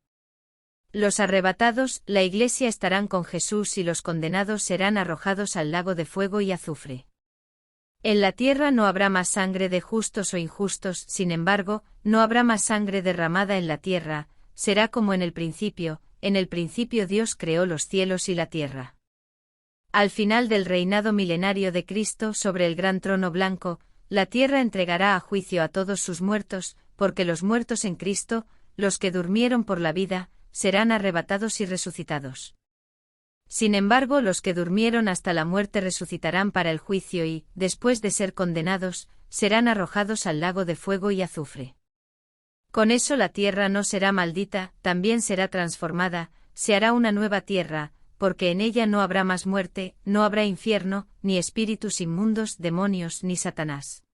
Los arrebatados, la Iglesia, estarán con Jesús y los condenados serán arrojados al lago de fuego y azufre. En la tierra no habrá más sangre de justos o injustos, sin embargo, no habrá más sangre derramada en la tierra, será como en el principio Dios creó los cielos y la tierra. Al final del reinado milenario de Cristo sobre el gran trono blanco, la tierra entregará a juicio a todos sus muertos, porque los muertos en Cristo, los que durmieron por la vida, serán arrebatados y resucitados. Sin embargo, los que durmieron hasta la muerte resucitarán para el juicio y, después de ser condenados, serán arrojados al lago de fuego y azufre. Con eso la tierra no será maldita, también será transformada, se hará una nueva tierra, porque en ella no habrá más muerte, no habrá infierno, ni espíritus inmundos, demonios ni Satanás.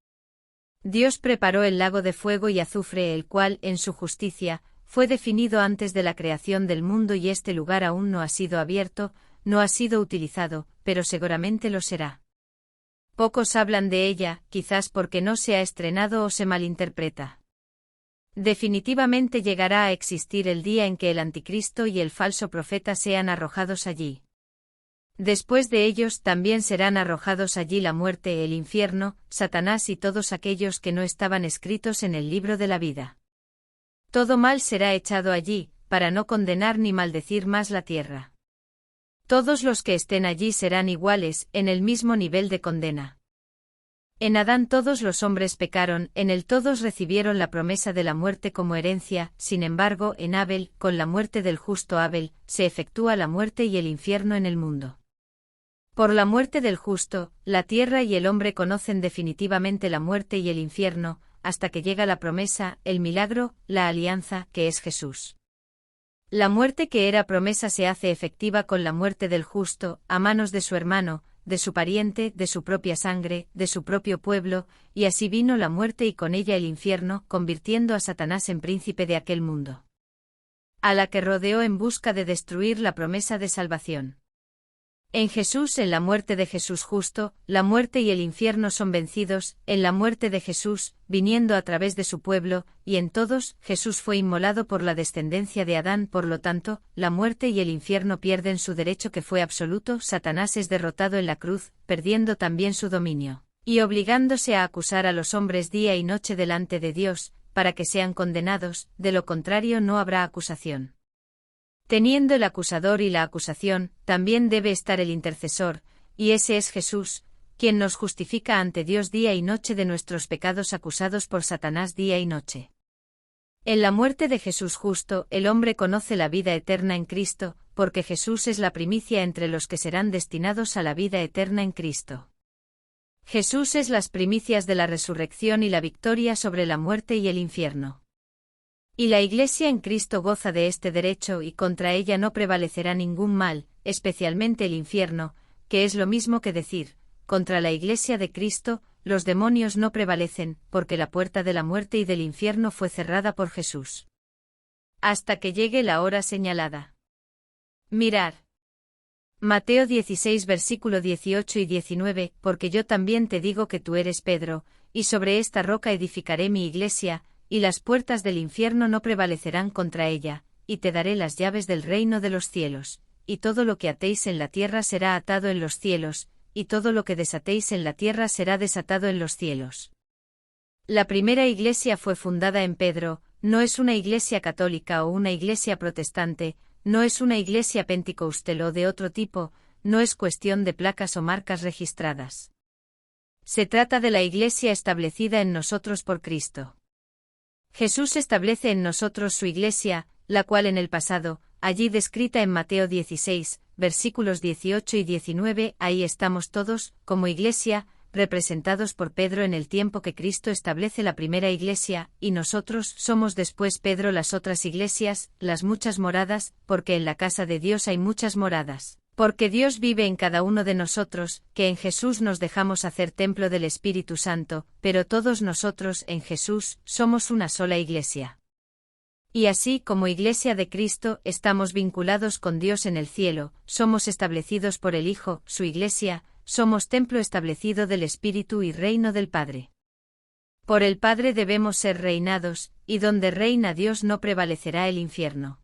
Dios preparó el lago de fuego y azufre, el cual, en su justicia, fue definido antes de la creación del mundo, y este lugar aún no ha sido abierto, no ha sido utilizado, pero seguramente lo será. Pocos hablan de ella, quizás porque no se ha estrenado o se malinterpreta. Definitivamente llegará a existir el día en que el anticristo y el falso profeta sean arrojados allí. Después de ellos también serán arrojados allí la muerte, el infierno, Satanás y todos aquellos que no estaban escritos en el libro de la vida. Todo mal será echado allí, para no condenar ni maldecir más la tierra. Todos los que estén allí serán iguales, en el mismo nivel de condena. En Adán todos los hombres pecaron, en él todos recibieron la promesa de la muerte como herencia, sin embargo, en Abel, con la muerte del justo Abel, se efectúa la muerte y el infierno en el mundo. Por la muerte del justo, la tierra y el hombre conocen definitivamente la muerte y el infierno, hasta que llega la promesa, el milagro, la alianza, que es Jesús. La muerte que era promesa se hace efectiva con la muerte del justo, a manos de su hermano, de su pariente, de su propia sangre, de su propio pueblo, y así vino la muerte y con ella el infierno, convirtiendo a Satanás en príncipe de aquel mundo, a la que rodeó en busca de destruir la promesa de salvación. En Jesús, en la muerte de Jesús justo, la muerte y el infierno son vencidos, en la muerte de Jesús, viniendo a través de su pueblo, y en todos, Jesús fue inmolado por la descendencia de Adán, por lo tanto, la muerte y el infierno pierden su derecho que fue absoluto, Satanás es derrotado en la cruz, perdiendo también su dominio, y obligándose a acusar a los hombres día y noche delante de Dios, para que sean condenados, de lo contrario no habrá acusación. Teniendo el acusador y la acusación, también debe estar el intercesor, y ese es Jesús, quien nos justifica ante Dios día y noche de nuestros pecados acusados por Satanás día y noche. En la muerte de Jesús justo, el hombre conoce la vida eterna en Cristo, porque Jesús es la primicia entre los que serán destinados a la vida eterna en Cristo. Jesús es las primicias de la resurrección y la victoria sobre la muerte y el infierno. Y la Iglesia en Cristo goza de este derecho y contra ella no prevalecerá ningún mal, especialmente el infierno, que es lo mismo que decir, contra la Iglesia de Cristo, los demonios no prevalecen, porque la puerta de la muerte y del infierno fue cerrada por Jesús. Hasta que llegue la hora señalada. Mirar. Mateo 16 versículo 18 y 19, porque yo también te digo que tú eres Pedro, y sobre esta roca edificaré mi iglesia, y las puertas del infierno no prevalecerán contra ella, y te daré las llaves del reino de los cielos, y todo lo que atéis en la tierra será atado en los cielos, y todo lo que desatéis en la tierra será desatado en los cielos. La primera iglesia fue fundada en Pedro, no es una iglesia católica o una iglesia protestante, no es una iglesia pentecostal o de otro tipo, no es cuestión de placas o marcas registradas. Se trata de la iglesia establecida en nosotros por Cristo. Jesús establece en nosotros su iglesia, la cual en el pasado, allí descrita en Mateo 16, versículos 18 y 19, ahí estamos todos, como iglesia, representados por Pedro en el tiempo que Cristo establece la primera iglesia, y nosotros somos después Pedro las otras iglesias, las muchas moradas, porque en la casa de Dios hay muchas moradas. Porque Dios vive en cada uno de nosotros, que en Jesús nos dejamos hacer templo del Espíritu Santo, pero todos nosotros en Jesús somos una sola iglesia. Y así como Iglesia de Cristo estamos vinculados con Dios en el cielo, somos establecidos por el Hijo, su Iglesia, somos templo establecido del Espíritu y reino del Padre. Por el Padre debemos ser reinados, y donde reina Dios no prevalecerá el infierno.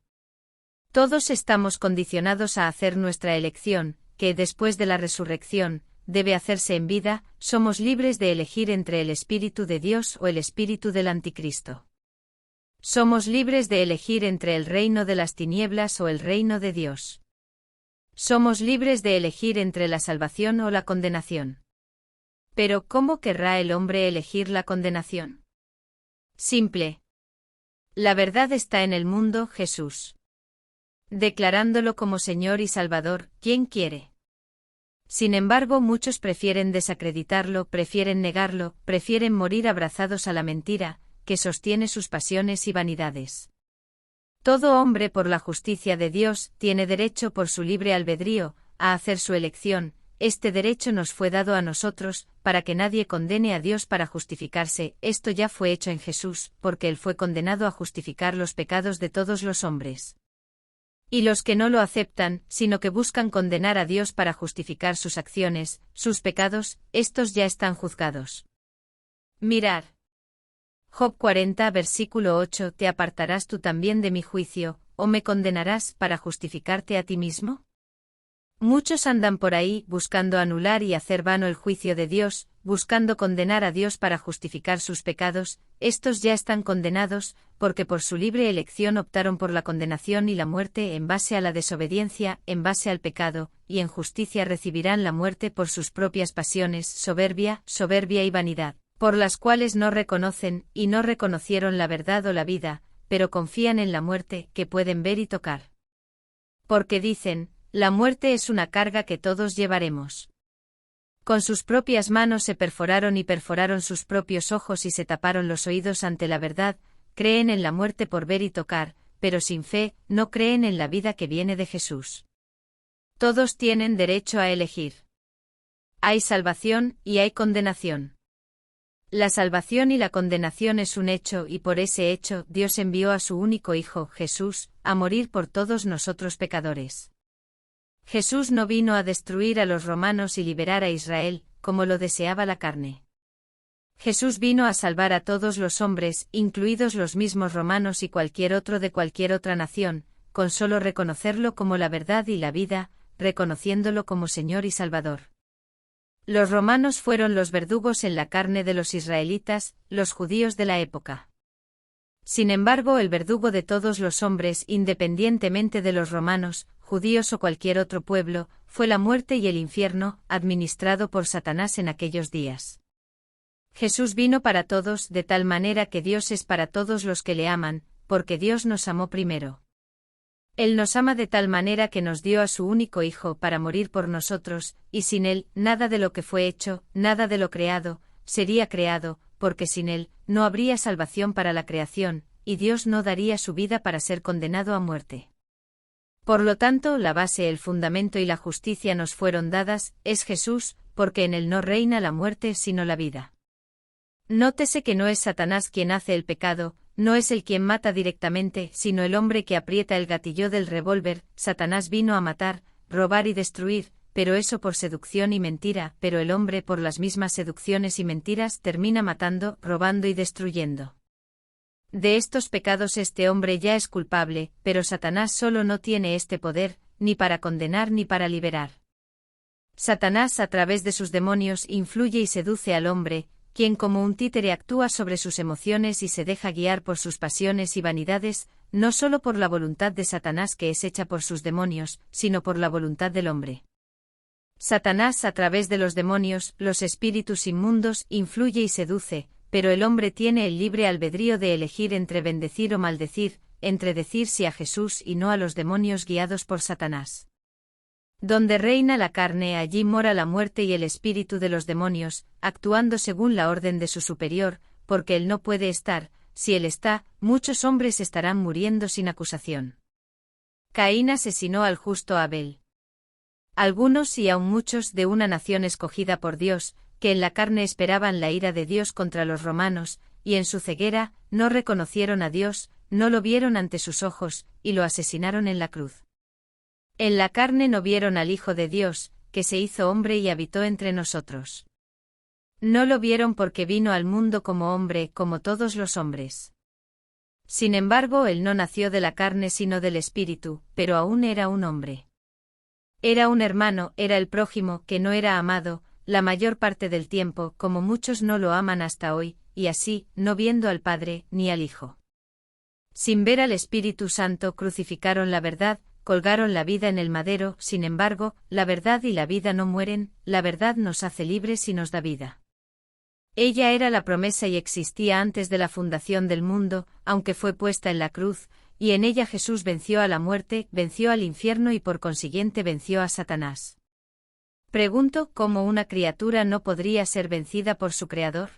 Todos estamos condicionados a hacer nuestra elección, que después de la resurrección, debe hacerse en vida, somos libres de elegir entre el Espíritu de Dios o el Espíritu del Anticristo. Somos libres de elegir entre el reino de las tinieblas o el reino de Dios. Somos libres de elegir entre la salvación o la condenación. Pero ¿cómo querrá el hombre elegir la condenación? Simple. La verdad está en el mundo, Jesús. Declarándolo como Señor y Salvador, ¿quién quiere? Sin embargo, muchos prefieren desacreditarlo, prefieren negarlo, prefieren morir abrazados a la mentira, que sostiene sus pasiones y vanidades. Todo hombre por la justicia de Dios tiene derecho por su libre albedrío a hacer su elección. Este derecho nos fue dado a nosotros, para que nadie condene a Dios para justificarse. Esto ya fue hecho en Jesús, porque Él fue condenado a justificar los pecados de todos los hombres. Y los que no lo aceptan, sino que buscan condenar a Dios para justificar sus acciones, sus pecados, estos ya están juzgados. Mirad. Job 40 versículo 8 ¿Te apartarás tú también de mi juicio, o me condenarás para justificarte a ti mismo? Muchos andan por ahí buscando anular y hacer vano el juicio de Dios, buscando condenar a Dios para justificar sus pecados. Estos ya están condenados, porque por su libre elección optaron por la condenación y la muerte en base a la desobediencia, en base al pecado, y en justicia recibirán la muerte por sus propias pasiones, soberbia y vanidad, por las cuales no reconocen, y no reconocieron la verdad o la vida, pero confían en la muerte, que pueden ver y tocar. Porque dicen, la muerte es una carga que todos llevaremos. Con sus propias manos se perforaron y perforaron sus propios ojos y se taparon los oídos ante la verdad, creen en la muerte por ver y tocar, pero sin fe, no creen en la vida que viene de Jesús. Todos tienen derecho a elegir. Hay salvación y hay condenación. La salvación y la condenación es un hecho y por ese hecho Dios envió a su único Hijo, Jesús, a morir por todos nosotros pecadores. Jesús no vino a destruir a los romanos y liberar a Israel, como lo deseaba la carne. Jesús vino a salvar a todos los hombres, incluidos los mismos romanos y cualquier otro de cualquier otra nación, con solo reconocerlo como la verdad y la vida, reconociéndolo como Señor y Salvador. Los romanos fueron los verdugos en la carne de los israelitas, los judíos de la época. Sin embargo, el verdugo de todos los hombres, independientemente de los romanos, judíos o cualquier otro pueblo, fue la muerte y el infierno, administrado por Satanás en aquellos días. Jesús vino para todos, de tal manera que Dios es para todos los que le aman, porque Dios nos amó primero. Él nos ama de tal manera que nos dio a su único Hijo para morir por nosotros, y sin Él, nada de lo que fue hecho, nada de lo creado, sería creado, porque sin Él, no habría salvación para la creación, y Dios no daría su vida para ser condenado a muerte. Por lo tanto, la base, el fundamento y la justicia nos fueron dadas, es Jesús, porque en Él no reina la muerte sino la vida. Nótese que no es Satanás quien hace el pecado, no es él quien mata directamente, sino el hombre que aprieta el gatillo del revólver. Satanás vino a matar, robar y destruir, pero eso por seducción y mentira, pero el hombre por las mismas seducciones y mentiras termina matando, robando y destruyendo. De estos pecados este hombre ya es culpable, pero Satanás solo no tiene este poder, ni para condenar ni para liberar. Satanás a través de sus demonios influye y seduce al hombre, quien como un títere actúa sobre sus emociones y se deja guiar por sus pasiones y vanidades, no solo por la voluntad de Satanás que es hecha por sus demonios, sino por la voluntad del hombre. Satanás a través de los demonios, los espíritus inmundos, influye y seduce, pero el hombre tiene el libre albedrío de elegir entre bendecir o maldecir, entre decir sí a Jesús y no a los demonios guiados por Satanás. Donde reina la carne, allí mora la muerte y el espíritu de los demonios, actuando según la orden de su superior, porque él no puede estar, si él está, muchos hombres estarán muriendo sin acusación. Caín asesinó al justo Abel. Algunos y aun muchos de una nación escogida por Dios, que en la carne esperaban la ira de Dios contra los romanos, y en su ceguera, no reconocieron a Dios, no lo vieron ante sus ojos, y lo asesinaron en la cruz. En la carne no vieron al Hijo de Dios, que se hizo hombre y habitó entre nosotros. No lo vieron porque vino al mundo como hombre, como todos los hombres. Sin embargo, él no nació de la carne sino del Espíritu, pero aún era un hombre. Era un hermano, era el prójimo, que no era amado, la mayor parte del tiempo, como muchos no lo aman hasta hoy, y así, no viendo al Padre, ni al Hijo. Sin ver al Espíritu Santo crucificaron la verdad, colgaron la vida en el madero, sin embargo, la verdad y la vida no mueren, la verdad nos hace libres y nos da vida. Ella era la promesa y existía antes de la fundación del mundo, aunque fue puesta en la cruz, y en ella Jesús venció a la muerte, venció al infierno y por consiguiente venció a Satanás. Pregunto, ¿cómo una criatura no podría ser vencida por su Creador?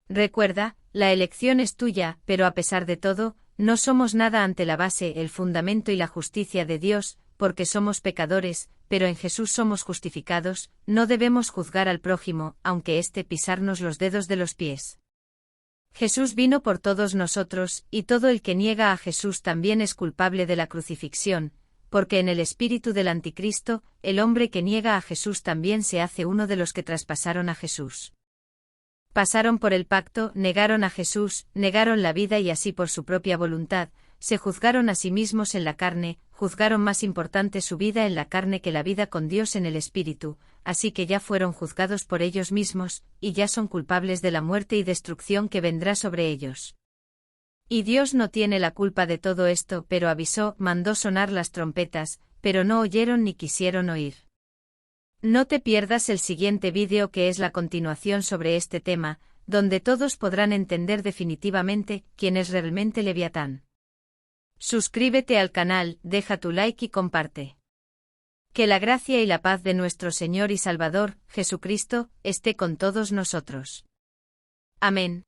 Recuerda, la elección es tuya, pero a pesar de todo, no somos nada ante la base, el fundamento y la justicia de Dios, porque somos pecadores, pero en Jesús somos justificados, no debemos juzgar al prójimo, aunque éste pisarnos los dedos de los pies. Jesús vino por todos nosotros, y todo el que niega a Jesús también es culpable de la crucifixión, porque en el espíritu del anticristo, el hombre que niega a Jesús también se hace uno de los que traspasaron a Jesús. Pasaron por el pacto, negaron a Jesús, negaron la vida y así por su propia voluntad, se juzgaron a sí mismos en la carne, juzgaron más importante su vida en la carne que la vida con Dios en el espíritu, así que ya fueron juzgados por ellos mismos, y ya son culpables de la muerte y destrucción que vendrá sobre ellos. Y Dios no tiene la culpa de todo esto, pero avisó, mandó sonar las trompetas, pero no oyeron ni quisieron oír. No te pierdas el siguiente vídeo que es la continuación sobre este tema, donde todos podrán entender definitivamente quién es realmente Leviatán. Suscríbete al canal, deja tu like y comparte. Que la gracia y la paz de nuestro Señor y Salvador, Jesucristo, esté con todos nosotros. Amén.